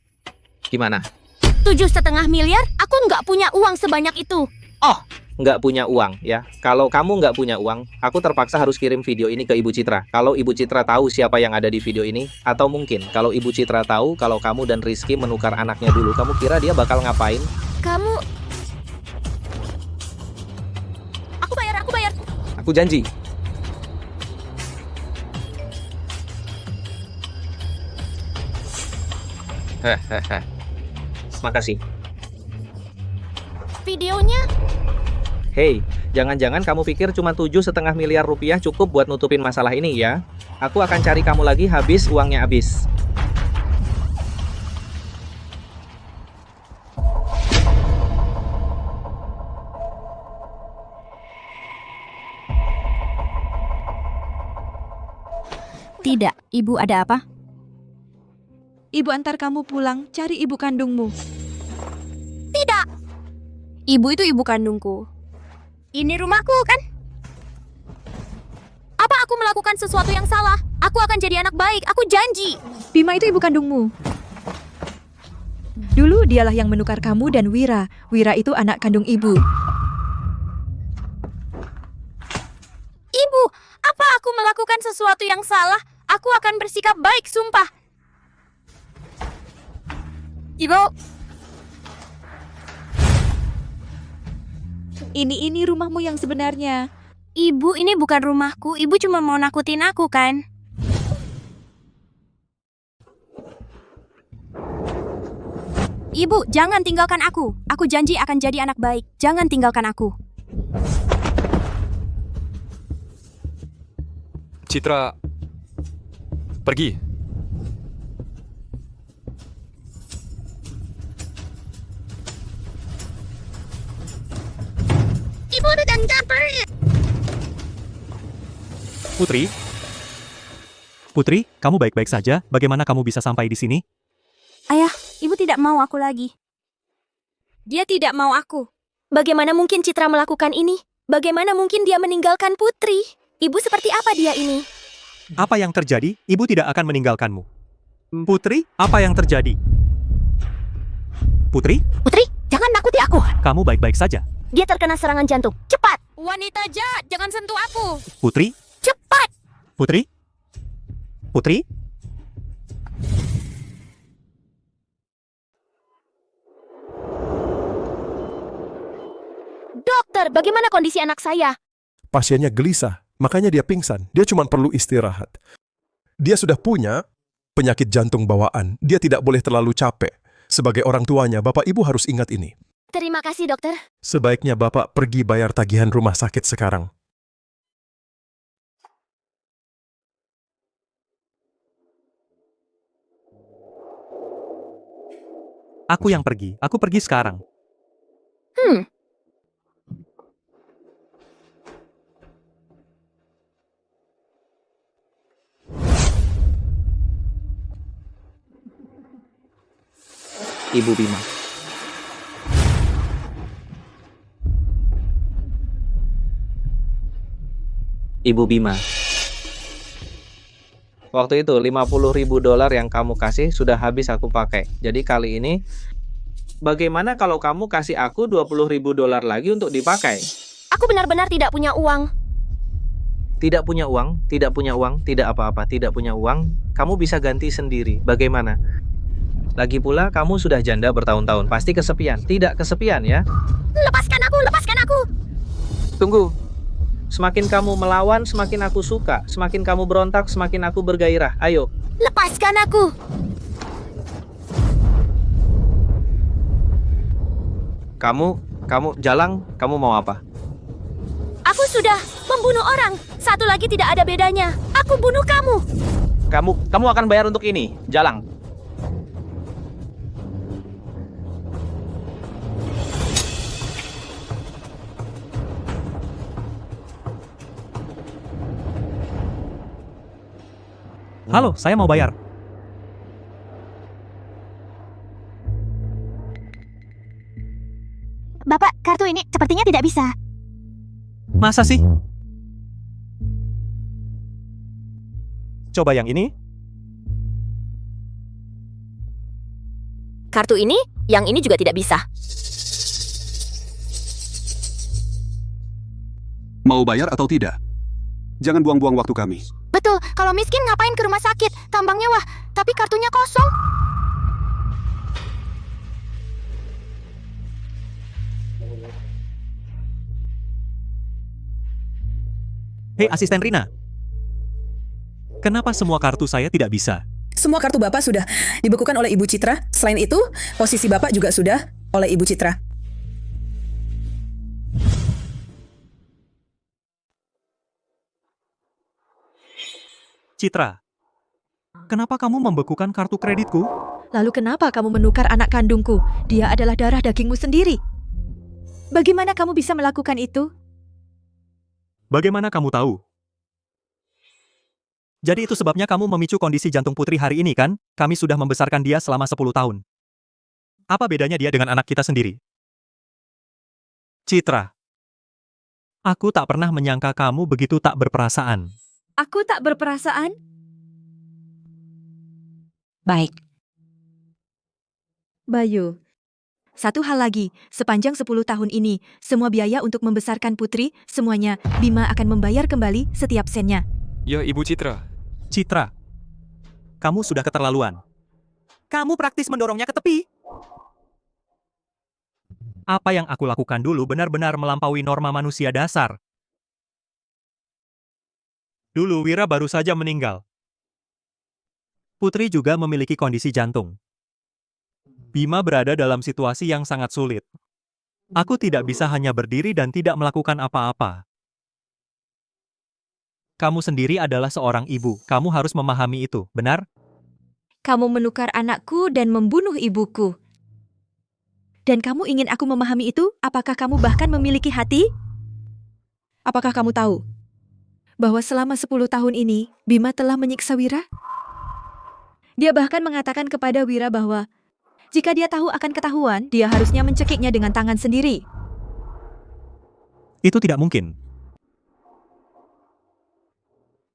Gimana? 7,5 miliar? Aku nggak punya uang sebanyak itu. Oh, nggak punya uang ya. Kalau kamu nggak punya uang, aku terpaksa harus kirim video ini ke Ibu Citra. Kalau Ibu Citra tahu siapa yang ada di video ini, atau mungkin kalau Ibu Citra tahu kalau kamu dan Rizky menukar anaknya dulu, kamu kira dia bakal ngapain? Kamu... Aku bayar. Aku janji. Hehehe. Makasih. Videonya? Hey, jangan-jangan kamu pikir cuma 7,5 miliar rupiah cukup buat nutupin masalah ini ya? Aku akan cari kamu lagi habis uangnya habis. Tidak, Ibu ada apa? Ibu antar kamu pulang, cari ibu kandungmu. Tidak. Ibu itu ibu kandungku. Ini rumahku, kan? Apa aku melakukan sesuatu yang salah? Aku akan jadi anak baik, aku janji. Bima itu ibu kandungmu. Dulu dialah yang menukar kamu dan Wira. Wira itu anak kandung ibu. Ibu, apa aku melakukan sesuatu yang salah? Aku akan bersikap baik, sumpah. Ibu. Ini rumahmu yang sebenarnya. Ibu, ini bukan rumahku. Ibu cuma mau nakutin aku, kan? Ibu, jangan tinggalkan aku. Aku janji akan jadi anak baik. Jangan tinggalkan aku. Citra, pergi. Ibu dan caper. Putri, kamu baik-baik saja? Bagaimana kamu bisa sampai di sini? Ayah, Ibu tidak mau aku lagi. Dia tidak mau aku. Bagaimana mungkin Citra melakukan ini? Bagaimana mungkin dia meninggalkan Putri? Ibu seperti apa dia ini? Apa yang terjadi? Ibu tidak akan meninggalkanmu. Putri, apa yang terjadi? Putri? Putri, jangan nakuti aku. Kamu baik-baik saja? Dia terkena serangan jantung. Cepat! Wanita jahat, jangan sentuh aku. Putri? Cepat! Putri? Putri? Dokter, bagaimana kondisi anak saya? Pasiennya gelisah, makanya dia pingsan. Dia cuma perlu istirahat. Dia sudah punya penyakit jantung bawaan. Dia tidak boleh terlalu capek. Sebagai orang tuanya, Bapak Ibu harus ingat ini. Terima kasih, dokter. Sebaiknya Bapak pergi bayar tagihan rumah sakit sekarang. Aku yang pergi. Aku pergi sekarang. Ibu Bima. Ibu Bima. Waktu itu $50.000 yang kamu kasih sudah habis aku pakai. Jadi kali ini bagaimana kalau kamu kasih aku $20.000 lagi untuk dipakai? Aku benar-benar tidak punya uang. Tidak punya uang, tidak punya uang, tidak apa-apa, tidak punya uang. Kamu bisa ganti sendiri. Bagaimana? Lagi pula kamu sudah janda bertahun-tahun, pasti kesepian. Tidak kesepian ya? Lepaskan aku, lepaskan aku. Tunggu. Semakin kamu melawan, semakin aku suka. Semakin kamu berontak, semakin aku bergairah. Ayo. Lepaskan aku. Kamu Jalang, kamu mau apa? Aku sudah membunuh orang. Satu lagi tidak ada bedanya. Aku bunuh kamu. Kamu akan bayar untuk ini, Jalang. Halo, saya mau bayar. Bapak, kartu ini sepertinya tidak bisa. Masa sih? Coba yang ini. Kartu ini, yang ini juga tidak bisa. Mau bayar atau tidak? Jangan buang-buang waktu kami. Betul, kalau miskin ngapain ke rumah sakit? Tambangnya wah, tapi kartunya kosong. Hei asisten Rina. Kenapa semua kartu saya tidak bisa? Semua kartu Bapak sudah dibekukan oleh Ibu Citra. Selain itu, posisi Bapak juga sudah oleh Ibu Citra. Citra, kenapa kamu membekukan kartu kreditku? Lalu kenapa kamu menukar anak kandungku? Dia adalah darah dagingmu sendiri. Bagaimana kamu bisa melakukan itu? Bagaimana kamu tahu? Jadi itu sebabnya kamu memicu kondisi jantung putri hari ini kan? Kami sudah membesarkan dia selama 10 tahun. Apa bedanya dia dengan anak kita sendiri? Citra, aku tak pernah menyangka kamu begitu tak berperasaan. Aku tak berperasaan? Baik. Bayu, satu hal lagi, sepanjang 10 tahun ini, semua biaya untuk membesarkan putri, semuanya, Bima akan membayar kembali setiap sennya. Ya, Ibu Citra. Citra, kamu sudah keterlaluan. Kamu praktis mendorongnya ke tepi. Apa yang aku lakukan dulu benar-benar melampaui norma manusia dasar. Dulu Wira baru saja meninggal. Putri juga memiliki kondisi jantung. Bima berada dalam situasi yang sangat sulit. Aku tidak bisa hanya berdiri dan tidak melakukan apa-apa. Kamu sendiri adalah seorang ibu. Kamu harus memahami itu, benar? Kamu menukar anakku dan membunuh ibuku. Dan kamu ingin aku memahami itu? Apakah kamu bahkan memiliki hati? Apakah kamu tahu bahwa selama 10 tahun ini, Bima telah menyiksa Wira? Dia bahkan mengatakan kepada Wira bahwa jika dia tahu akan ketahuan, dia harusnya mencekiknya dengan tangan sendiri. Itu tidak mungkin.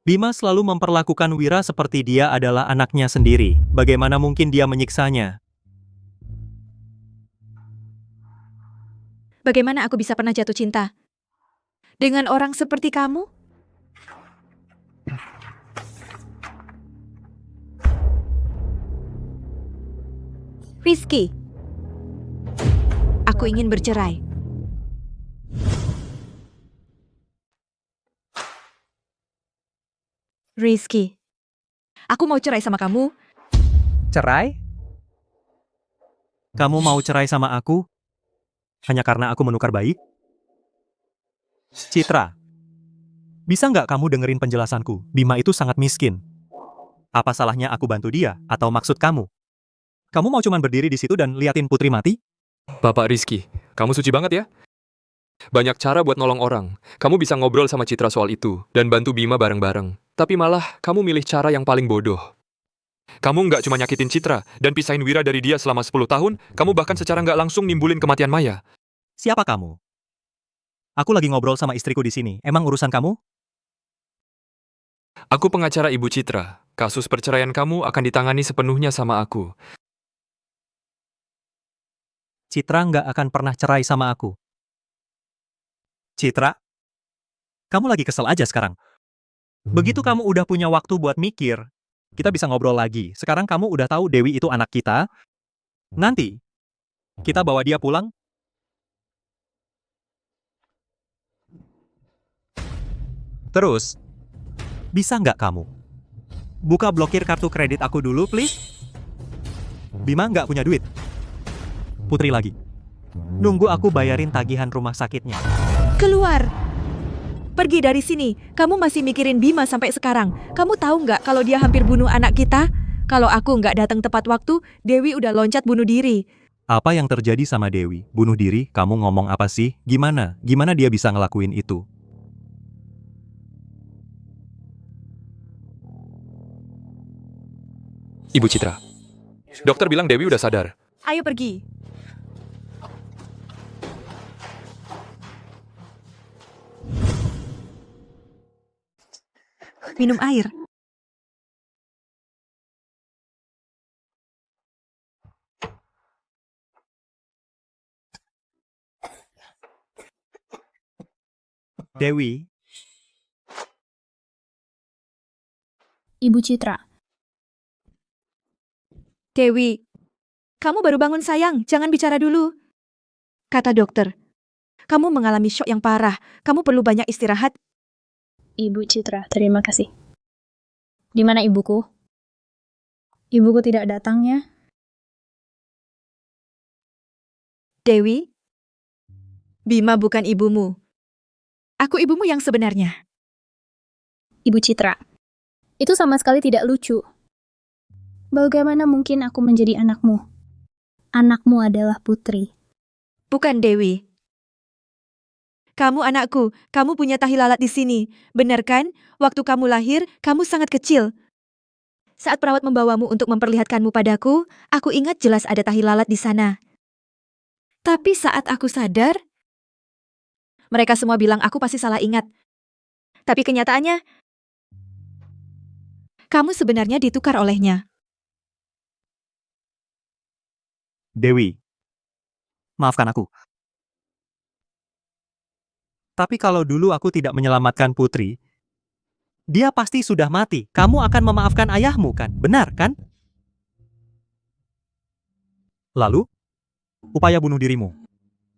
Bima selalu memperlakukan Wira seperti dia adalah anaknya sendiri. Bagaimana mungkin dia menyiksanya? Bagaimana aku bisa pernah jatuh cinta dengan orang seperti kamu? Rizky, aku ingin bercerai. Rizky, aku mau cerai sama kamu. Cerai? Kamu mau cerai sama aku? Hanya karena aku menukar bayi? Citra, bisa nggak kamu dengerin penjelasanku? Bima itu sangat miskin. Apa salahnya aku bantu dia? Atau maksud kamu? Kamu mau cuman berdiri di situ dan liatin Putri mati? Bapak Rizky, kamu suci banget ya? Banyak cara buat nolong orang. Kamu bisa ngobrol sama Citra soal itu, dan bantu Bima bareng-bareng. Tapi malah, kamu milih cara yang paling bodoh. Kamu nggak cuma nyakitin Citra, dan pisahin Wira dari dia selama 10 tahun, kamu bahkan secara nggak langsung nimbulin kematian Maya. Siapa kamu? Aku lagi ngobrol sama istriku di sini. Emang urusan kamu? Aku pengacara Ibu Citra. Kasus perceraian kamu akan ditangani sepenuhnya sama aku. Citra nggak akan pernah cerai sama aku. Citra, kamu lagi kesel aja sekarang. Begitu kamu udah punya waktu buat mikir, kita bisa ngobrol lagi. Sekarang kamu udah tahu Dewi itu anak kita. Nanti, kita bawa dia pulang. Terus, bisa nggak kamu buka blokir kartu kredit aku dulu, please? Bima nggak punya duit. Putri lagi. Nunggu aku bayarin tagihan rumah sakitnya. Keluar! Pergi dari sini. Kamu masih mikirin Bima sampai sekarang. Kamu tahu nggak kalau dia hampir bunuh anak kita? Kalau aku nggak datang tepat waktu, Dewi udah loncat bunuh diri. Apa yang terjadi sama Dewi? Bunuh diri? Kamu ngomong apa sih? Gimana? Gimana dia bisa ngelakuin itu? Ibu Citra, dokter bilang Dewi udah sadar. Ayo pergi. Minum air. Dewi, Ibu Citra. Dewi, kamu baru bangun sayang, jangan bicara dulu. Kata dokter, kamu mengalami syok yang parah, kamu perlu banyak istirahat. Ibu Citra, terima kasih. Di mana ibuku? Ibuku tidak datang ya? Dewi, Bima bukan ibumu. Aku ibumu yang sebenarnya. Ibu Citra, itu sama sekali tidak lucu. Bagaimana mungkin aku menjadi anakmu? Anakmu adalah Putri. Bukan Dewi. Kamu anakku, kamu punya tahi lalat di sini. Benar kan? Waktu kamu lahir, kamu sangat kecil. Saat perawat membawamu untuk memperlihatkanmu padaku, aku ingat jelas ada tahi lalat di sana. Tapi saat aku sadar, mereka semua bilang aku pasti salah ingat. Tapi kenyataannya, kamu sebenarnya ditukar olehnya. Dewi, maafkan aku. Tapi kalau dulu aku tidak menyelamatkan Putri, dia pasti sudah mati. Kamu akan memaafkan ayahmu kan? Benar kan? Lalu, upaya bunuh dirimu.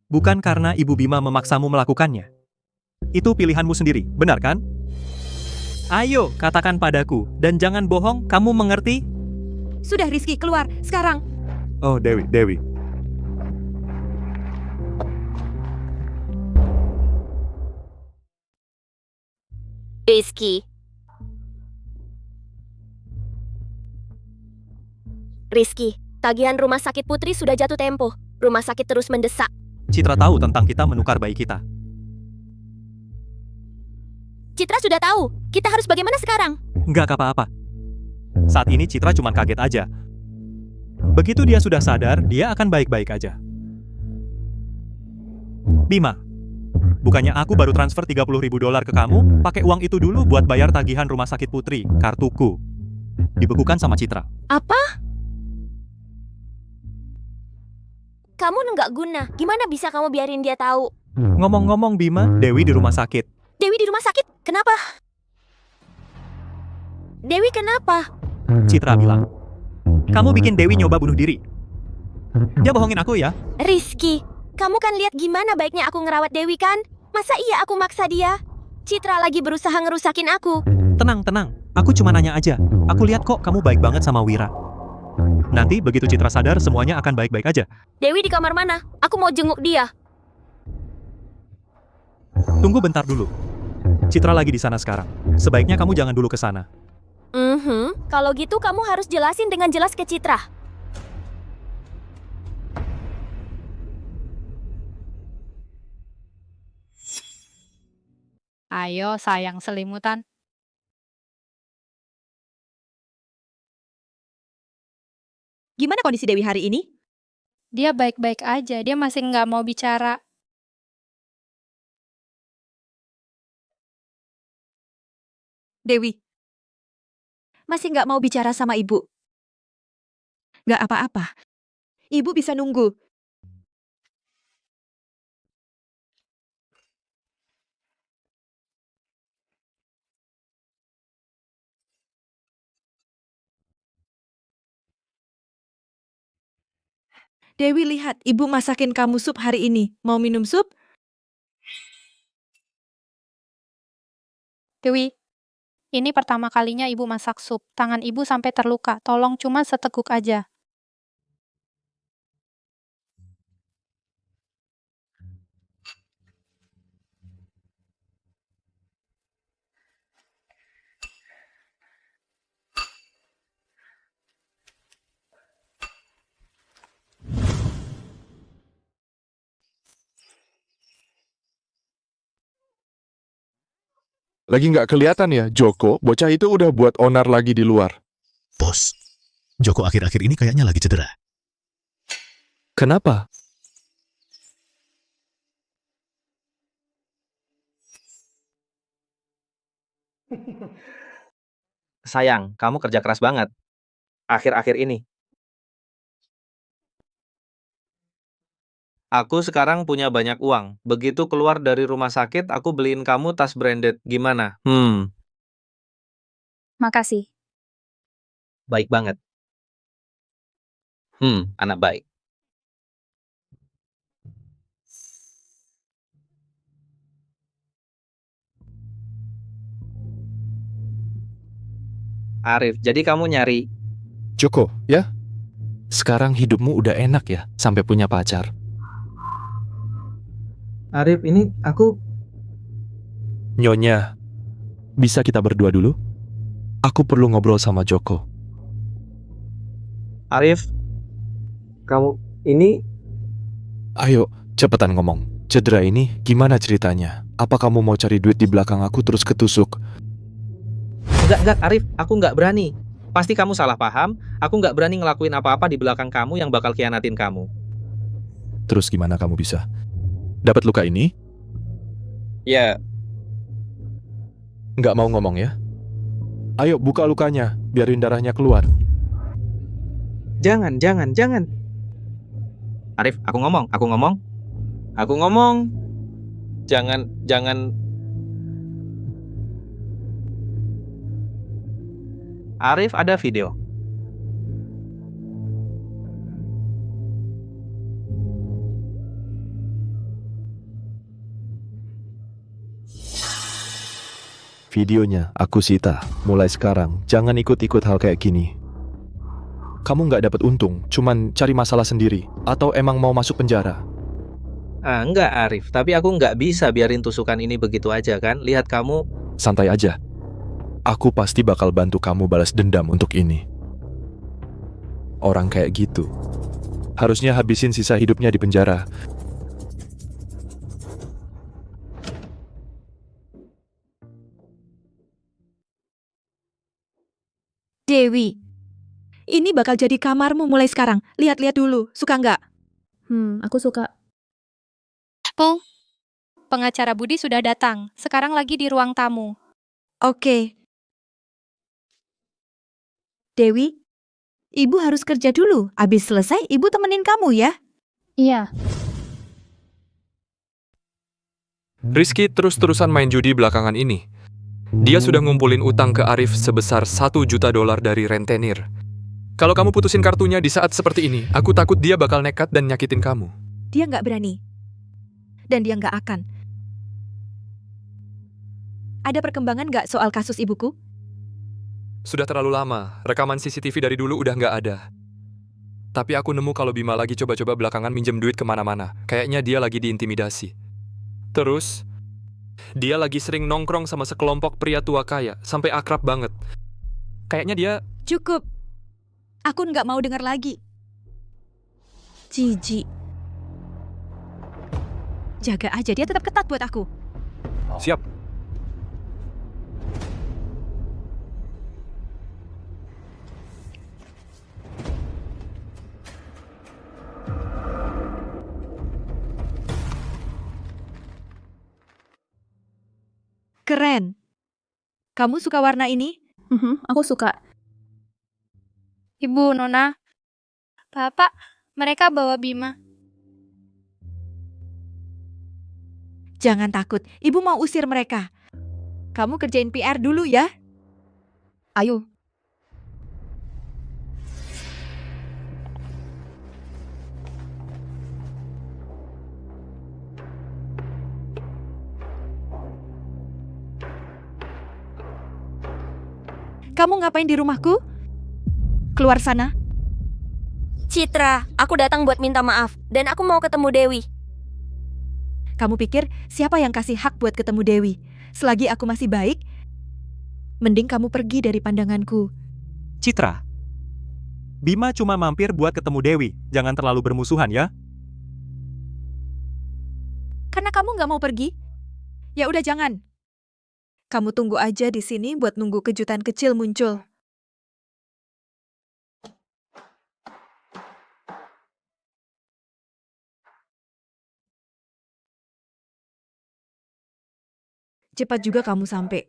Bukan karena Ibu Bima memaksamu melakukannya. Itu pilihanmu sendiri, benar kan? Ayo, katakan padaku. Dan jangan bohong, kamu mengerti? Sudah Rizky, keluar, sekarang. Oh, Dewi. Rizky. Rizky, tagihan rumah sakit Putri sudah jatuh tempo. Rumah sakit terus mendesak. Citra tahu tentang kita menukar bayi kita. Citra sudah tahu. Kita harus bagaimana sekarang? Nggak apa-apa. Saat ini Citra cuma kaget aja. Begitu dia sudah sadar, dia akan baik-baik aja. Bima, bukannya aku baru transfer $30.000 ke kamu? Pakai uang itu dulu buat bayar tagihan rumah sakit Putri, kartuku. Dibekukan sama Citra. Apa? Kamu nggak guna. Gimana bisa kamu biarin dia tahu? Ngomong-ngomong Bima, Dewi di rumah sakit. Dewi di rumah sakit? Kenapa? Dewi kenapa? Citra bilang, kamu bikin Dewi nyoba bunuh diri. Dia bohongin aku ya? Rizky, kamu kan lihat gimana baiknya aku ngerawat Dewi kan? Masa iya aku maksa dia? Citra lagi berusaha ngerusakin aku. Tenang. Aku cuma nanya aja. Aku lihat kok kamu baik banget sama Wira. Nanti begitu Citra sadar, semuanya akan baik-baik aja. Dewi di kamar mana? Aku mau jenguk dia. Tunggu bentar dulu. Citra lagi di sana sekarang. Sebaiknya kamu jangan dulu ke sana. Kalau gitu kamu harus jelasin dengan jelas ke Citra. Ayo sayang selimutan. Gimana kondisi Dewi hari ini? Dia baik-baik aja, dia masih nggak mau bicara. Dewi, masih nggak mau bicara sama ibu? Nggak apa-apa. Ibu bisa nunggu. Dewi, lihat, ibu masakin kamu sup hari ini. Mau minum sup? Dewi, ini pertama kalinya ibu masak sup. Tangan ibu sampai terluka. Tolong cuma seteguk aja. Lagi nggak kelihatan ya, Joko, bocah itu udah buat onar lagi di luar. Bos, Joko akhir-akhir ini kayaknya lagi cedera. Kenapa? Sayang, kamu kerja keras banget. Akhir-akhir ini. Aku sekarang punya banyak uang. Begitu keluar dari rumah sakit, aku beliin kamu tas branded. Gimana? Makasih. Baik banget. Anak baik. Arif, jadi kamu nyari. Joko, ya? Sekarang hidupmu udah enak ya, sampai punya pacar. Arif, ini aku... Nyonya, bisa kita berdua dulu? Aku perlu ngobrol sama Joko. Arif, kamu ini... Ayo, cepetan ngomong. Cedera ini gimana ceritanya? Apa kamu mau cari duit di belakang aku terus ketusuk? Enggak, Arif, aku nggak berani. Pasti kamu salah paham, aku nggak berani ngelakuin apa-apa di belakang kamu yang bakal khianatin kamu. Terus gimana kamu bisa? Dapat luka ini? Ya, Nggak mau ngomong ya? Ayo buka lukanya, biarin darahnya keluar. jangan. Arif, aku ngomong. Jangan. Arif, ada video. Videonya aku sita. Mulai sekarang, jangan ikut-ikut hal kayak gini. Kamu nggak dapat untung, cuman cari masalah sendiri. Atau emang mau masuk penjara? Enggak, Arif. Tapi aku nggak bisa biarin tusukan ini begitu aja kan. Lihat kamu. Santai aja. Aku pasti bakal bantu kamu balas dendam untuk ini. Orang kayak gitu harusnya habisin sisa hidupnya di penjara. Dewi, ini bakal jadi kamarmu mulai sekarang. Lihat-lihat dulu, suka nggak? Aku suka. Pung, pengacara Budi sudah datang. Sekarang lagi di ruang tamu. Oke. Dewi, ibu harus kerja dulu. Abis selesai, ibu temenin kamu ya. Iya. Rizky terus-terusan main judi belakangan ini. Dia sudah ngumpulin utang ke Arif sebesar $1 juta dari rentenir. Kalau kamu putusin kartunya di saat seperti ini, aku takut dia bakal nekat dan nyakitin kamu. Dia nggak berani. Dan dia nggak akan. Ada perkembangan nggak soal kasus ibuku? Sudah terlalu lama, rekaman CCTV dari dulu udah nggak ada. Tapi aku nemu kalau Bima lagi coba-coba belakangan minjem duit kemana-mana. Kayaknya dia lagi diintimidasi. Terus, Dia lagi sering nongkrong sama sekelompok pria tua kaya, sampai akrab banget. Kayaknya dia... Cukup. Aku nggak mau dengar lagi. Jijik. Jaga aja, dia tetap ketat buat aku. Siap. Keren. Kamu suka warna ini? Aku suka. Ibu, Nona. Bapak, mereka bawa Bima. Jangan takut, ibu mau usir mereka. Kamu kerjain PR dulu ya. Ayo. Kamu ngapain di rumahku? Keluar sana. Citra, aku datang buat minta maaf. Dan aku mau ketemu Dewi. Kamu pikir siapa yang kasih hak buat ketemu Dewi? Selagi aku masih baik, mending kamu pergi dari pandanganku. Citra, Bima cuma mampir buat ketemu Dewi. Jangan terlalu bermusuhan ya. Karena kamu nggak mau pergi? Ya udah jangan. Kamu tunggu aja di sini buat nunggu kejutan kecil muncul. Cepat juga kamu sampai.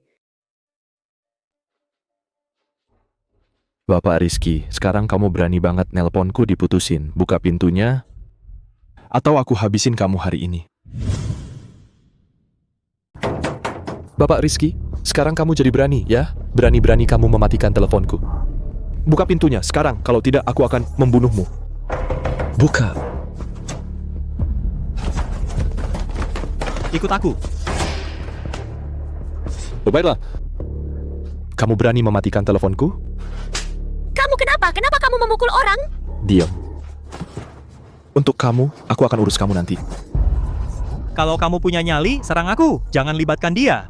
Bapak Rizky, sekarang kamu berani banget nelponku diputusin. Buka pintunya, atau aku habisin kamu hari ini. Bapak Rizky, sekarang kamu jadi berani, ya? Berani-berani kamu mematikan teleponku. Buka pintunya, sekarang. Kalau tidak, aku akan membunuhmu. Buka. Ikut aku. Oh, baiklah. Kamu berani mematikan teleponku? Kamu kenapa? Kenapa kamu memukul orang? Diam. Untuk kamu, aku akan urus kamu nanti. Kalau kamu punya nyali, serang aku. Jangan libatkan dia.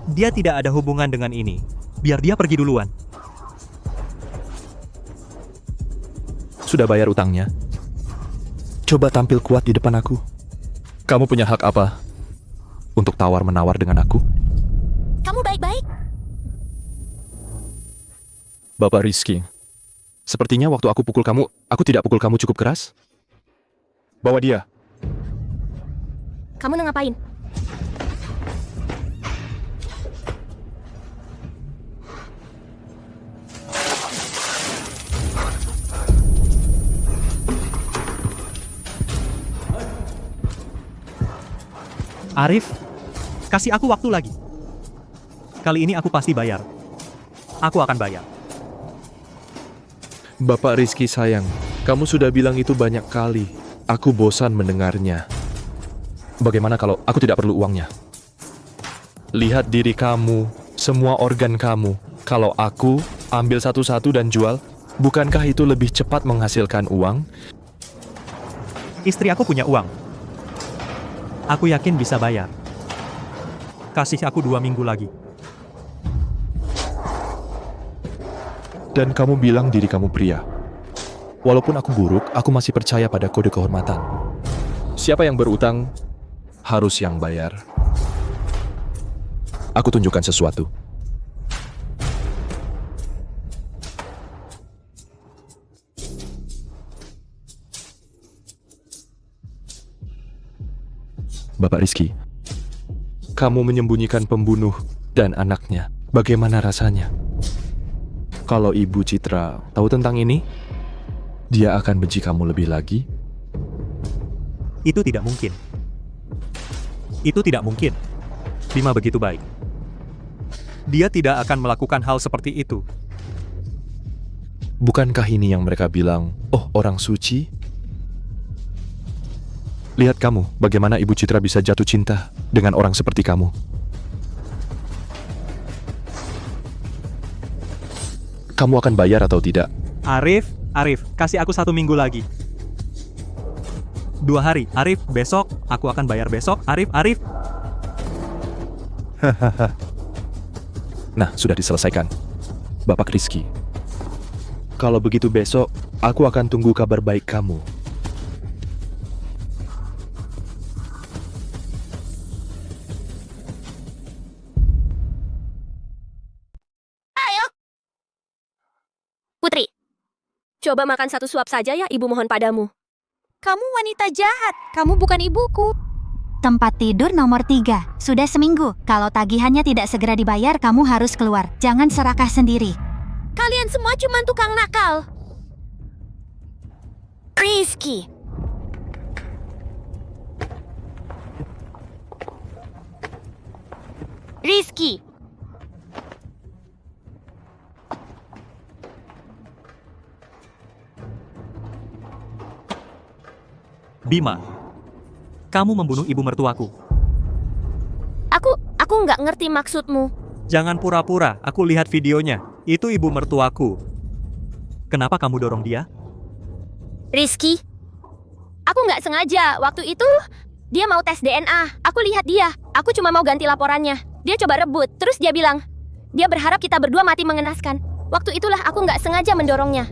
Dia tidak ada hubungan dengan ini. Biar dia pergi duluan. Sudah bayar utangnya? Coba tampil kuat di depan aku. Kamu punya hak apa untuk tawar-menawar dengan aku? Kamu baik-baik. Bapak Rizky, sepertinya waktu aku pukul kamu, aku tidak pukul kamu cukup keras. Bawa dia. Kamu ngapain? Arif, kasih aku waktu lagi. Kali ini aku pasti bayar. Aku akan bayar. Bapak Rizky sayang, kamu sudah bilang itu banyak kali. Aku bosan mendengarnya. Bagaimana kalau aku tidak perlu uangnya? Lihat diri kamu, semua organ kamu. Kalau aku ambil satu-satu dan jual, bukankah itu lebih cepat menghasilkan uang? Istri aku punya uang. Aku yakin bisa bayar. Kasih aku 2 minggu lagi. Dan kamu bilang diri kamu pria. Walaupun aku buruk, aku masih percaya pada kode kehormatan. Siapa yang berutang, harus yang bayar. Aku tunjukkan sesuatu. Bapak Rizky, kamu menyembunyikan pembunuh dan anaknya. Bagaimana rasanya? Kalau Ibu Citra tahu tentang ini, dia akan benci kamu lebih lagi. Itu tidak mungkin. Itu tidak mungkin. Bima begitu baik. Dia tidak akan melakukan hal seperti itu. Bukankah ini yang mereka bilang, oh orang suci? Lihat kamu, bagaimana Ibu Citra bisa jatuh cinta dengan orang seperti kamu. Kamu akan bayar atau tidak? Arif, kasih aku 1 minggu lagi. 2 hari, Arif, besok. Aku akan bayar besok. Arif. Nah, sudah diselesaikan. Bapak Rizky. Kalau begitu besok, aku akan tunggu kabar baik kamu. Putri, coba makan satu suap saja ya, ibu mohon padamu. Kamu wanita jahat. Kamu bukan ibuku. Tempat tidur nomor 3. Sudah seminggu. Kalau tagihannya tidak segera dibayar, kamu harus keluar. Jangan serakah sendiri. Kalian semua cuma tukang nakal. Rizky. Rizky. Bima, kamu membunuh ibu mertuaku. Aku nggak ngerti maksudmu. Jangan pura-pura, aku lihat videonya. Itu ibu mertuaku. Kenapa kamu dorong dia? Rizky, aku nggak sengaja. Waktu itu dia mau tes DNA. Aku lihat dia. Aku cuma mau ganti laporannya. Dia coba rebut. Terus dia bilang, dia berharap kita berdua mati mengenaskan. Waktu itulah aku nggak sengaja mendorongnya.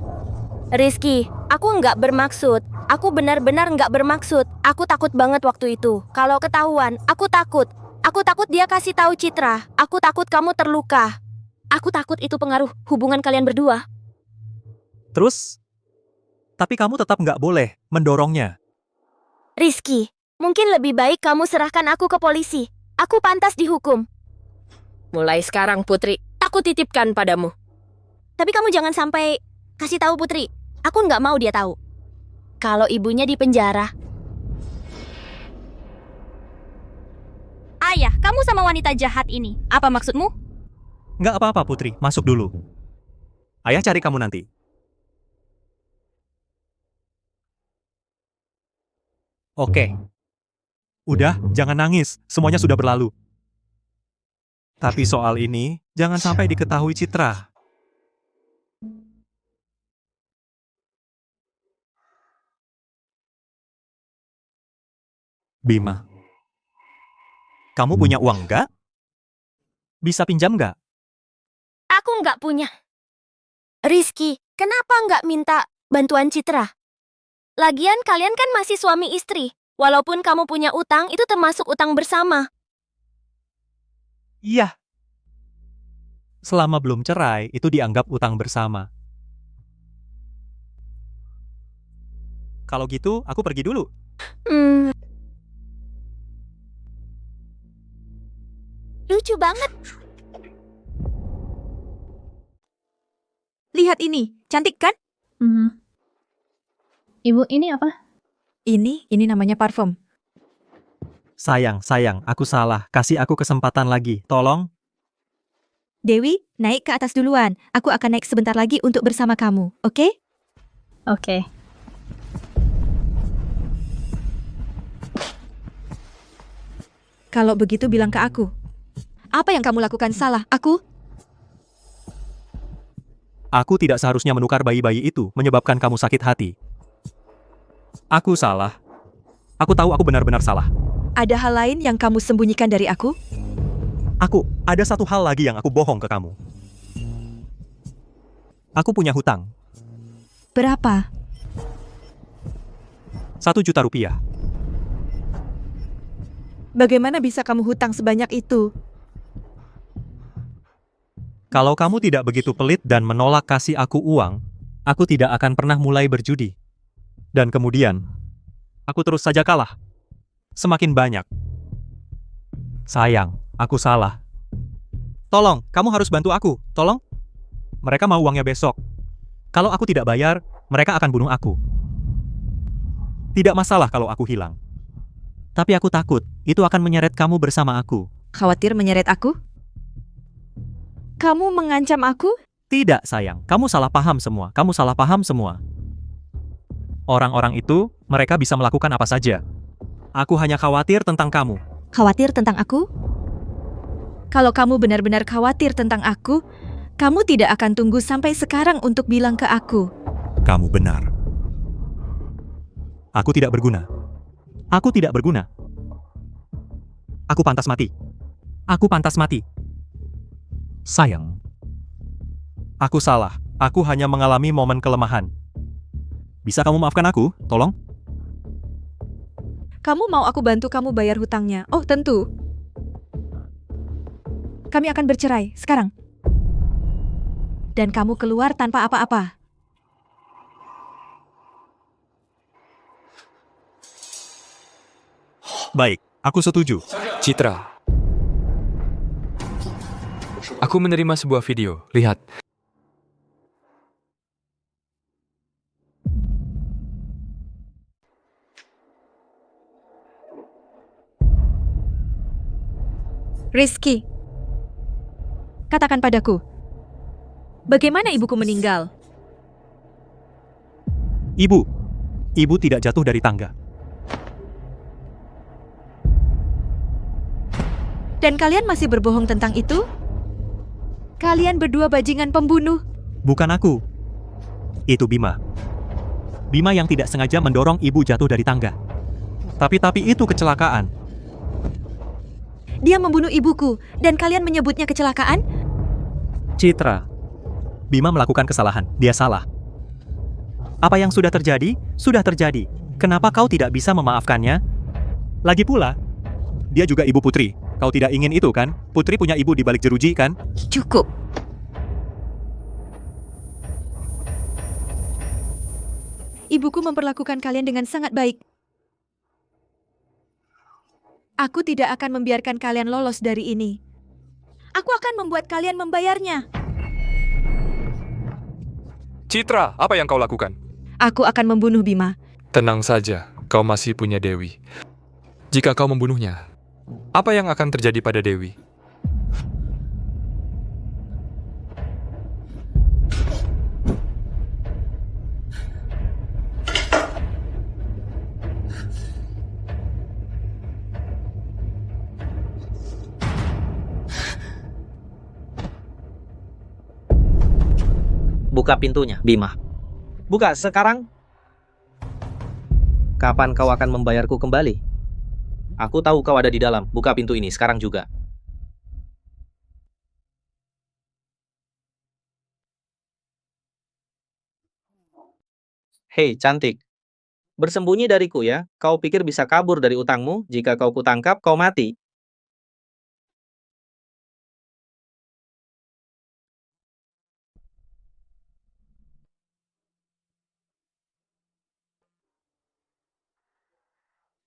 Rizky, aku nggak bermaksud. Aku benar-benar nggak bermaksud. Aku takut banget waktu itu. Kalau ketahuan, aku takut. Aku takut dia kasih tahu Citra. Aku takut kamu terluka. Aku takut itu pengaruh hubungan kalian berdua. Terus? Tapi kamu tetap nggak boleh mendorongnya. Rizky, mungkin lebih baik kamu serahkan aku ke polisi. Aku pantas dihukum. Mulai sekarang, Putri, aku titipkan padamu. Tapi kamu jangan sampai kasih tahu Putri. Aku nggak mau dia tahu. Kalau ibunya di penjara. Ayah, kamu sama wanita jahat ini. Apa maksudmu? Nggak apa-apa, Putri. Masuk dulu. Ayah cari kamu nanti. Oke. Udah, jangan nangis. Semuanya sudah berlalu. Tapi soal ini, jangan sampai diketahui Citra. Bima, kamu punya uang nggak? Bisa pinjam nggak? Aku nggak punya. Rizky, kenapa nggak minta bantuan Citra? Lagian kalian kan masih suami istri. Walaupun kamu punya utang, itu termasuk utang bersama. Iya. Selama belum cerai, itu dianggap utang bersama. Kalau gitu, aku pergi dulu. Lucu banget. Lihat ini, cantik kan? Ibu, ini apa? Ini namanya parfum. Sayang, aku salah. Kasih aku kesempatan lagi, tolong. Dewi, naik ke atas duluan. Aku akan naik sebentar lagi untuk bersama kamu, oke? Oke. Kalau begitu bilang ke aku. Apa yang kamu lakukan salah? Aku tidak seharusnya menukar bayi-bayi itu, menyebabkan kamu sakit hati. Aku salah. Aku tahu aku benar-benar salah. Ada hal lain yang kamu sembunyikan dari aku? Ada satu hal lagi yang aku bohong ke kamu. Aku punya hutang. Berapa? 1 juta rupiah. Bagaimana bisa kamu hutang sebanyak itu? Kalau kamu tidak begitu pelit dan menolak kasih aku uang, aku tidak akan pernah mulai berjudi. Dan kemudian, aku terus saja kalah. Semakin banyak. Sayang, aku salah. Tolong, kamu harus bantu aku. Tolong. Mereka mau uangnya besok. Kalau aku tidak bayar, mereka akan bunuh aku. Tidak masalah kalau aku hilang. Tapi aku takut, itu akan menyeret kamu bersama aku. Khawatir menyeret aku? Kamu mengancam aku? Tidak, sayang. Kamu salah paham semua. Kamu salah paham semua. Orang-orang itu, mereka bisa melakukan apa saja. Aku hanya khawatir tentang kamu. Khawatir tentang aku? Kalau kamu benar-benar khawatir tentang aku, kamu tidak akan tunggu sampai sekarang untuk bilang ke aku. Kamu benar. Aku tidak berguna. Aku tidak berguna. Aku pantas mati. Aku pantas mati. Sayang. Aku salah. Aku hanya mengalami momen kelemahan. Bisa kamu maafkan aku? Tolong. Kamu mau aku bantu kamu bayar hutangnya? Oh, tentu. Kami akan bercerai sekarang. Dan kamu keluar tanpa apa-apa. Baik, aku setuju. Citra. Aku menerima sebuah video. Lihat. Rizky, katakan padaku, bagaimana ibuku meninggal? Ibu tidak jatuh dari tangga. Dan kalian masih berbohong tentang itu? Kalian berdua bajingan pembunuh. Bukan aku. Itu Bima. Bima yang tidak sengaja mendorong ibu jatuh dari tangga. Tapi itu kecelakaan. Dia membunuh ibuku, dan kalian menyebutnya kecelakaan? Citra. Bima melakukan kesalahan. Dia salah. Apa yang sudah terjadi, sudah terjadi. Kenapa kau tidak bisa memaafkannya? Lagi pula, dia juga ibu Putri. Kau tidak ingin itu kan? Putri punya ibu di balik jeruji kan? Cukup. Ibuku memperlakukan kalian dengan sangat baik. Aku tidak akan membiarkan kalian lolos dari ini. Aku akan membuat kalian membayarnya. Citra, apa yang kau lakukan? Aku akan membunuh Bima. Tenang saja, kau masih punya Dewi. Jika kau membunuhnya, apa yang akan terjadi pada Dewi? Buka pintunya, Bima. Buka sekarang. Kapan kau akan membayarku kembali? Aku tahu kau ada di dalam. Buka pintu ini sekarang juga. Hei, cantik. Bersembunyi dariku ya. Kau pikir bisa kabur dari utangmu? Jika kau kutangkap, kau mati.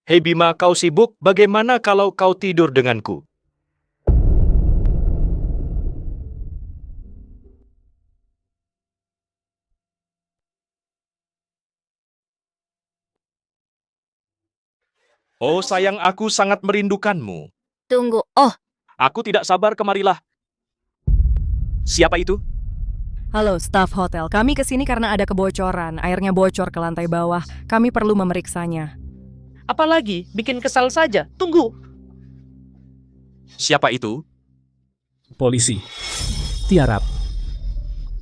Hei Bima, kau sibuk? Bagaimana kalau kau tidur denganku? Oh sayang, aku sangat merindukanmu. Tunggu, oh. Aku tidak sabar, kemarilah. Siapa itu? Halo, staf hotel. Kami kesini karena ada kebocoran. Airnya bocor ke lantai bawah. Kami perlu memeriksanya. Apalagi, bikin kesal saja. Tunggu. Siapa itu? Polisi. Tiarap.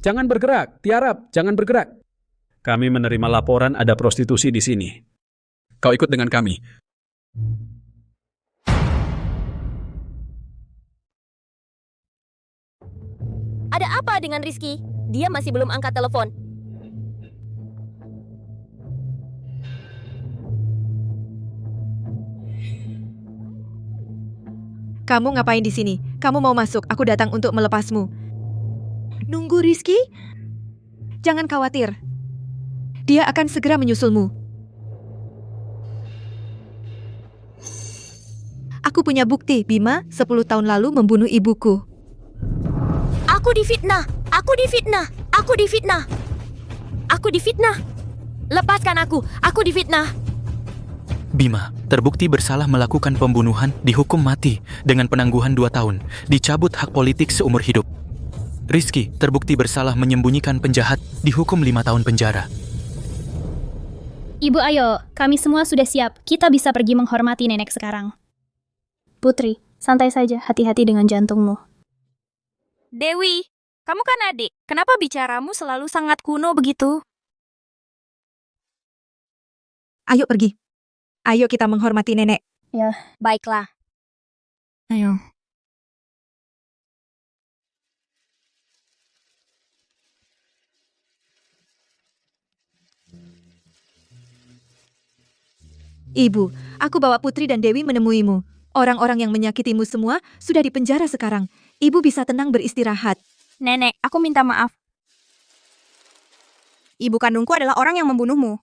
Jangan bergerak, Tiarap, jangan bergerak. Kami menerima laporan ada prostitusi di sini. Kau ikut dengan kami. Ada apa dengan Rizky? Dia masih belum angkat telepon. Kamu ngapain di sini? Kamu mau masuk, aku datang untuk melepasmu. Nunggu Rizky? Jangan khawatir. Dia akan segera menyusulmu. Aku punya bukti, Bima 10 tahun lalu membunuh ibuku. Aku difitnah! Aku difitnah! Aku difitnah! Aku difitnah! Lepaskan aku! Aku difitnah! Bima terbukti bersalah melakukan pembunuhan, dihukum mati dengan penangguhan 2 tahun, dicabut hak politik seumur hidup. Rizky terbukti bersalah menyembunyikan penjahat, dihukum 5 tahun penjara. Ibu ayo, kami semua sudah siap. Kita bisa pergi menghormati nenek sekarang. Putri, santai saja, hati-hati dengan jantungmu. Dewi, kamu kan adik. Kenapa bicaramu selalu sangat kuno begitu? Ayo pergi. Ayo kita menghormati nenek. Ya, baiklah. Ayo. Ibu, aku bawa Putri dan Dewi menemuimu. Orang-orang yang menyakitimu semua sudah dipenjara sekarang. Ibu bisa tenang beristirahat. Nenek, aku minta maaf. Ibu kandungku adalah orang yang membunuhmu.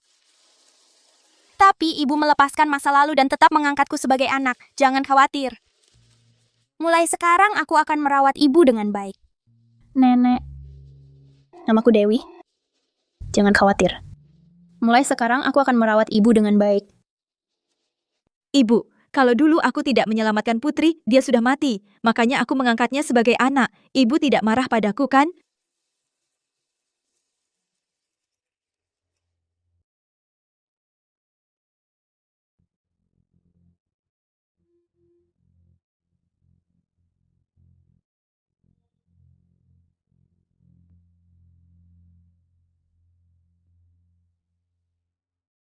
Tapi ibu melepaskan masa lalu dan tetap mengangkatku sebagai anak. Jangan khawatir. Mulai sekarang aku akan merawat ibu dengan baik. Nenek. Namaku Dewi. Jangan khawatir. Mulai sekarang aku akan merawat ibu dengan baik. Ibu, kalau dulu aku tidak menyelamatkan Putri, dia sudah mati. Makanya aku mengangkatnya sebagai anak. Ibu tidak marah padaku kan?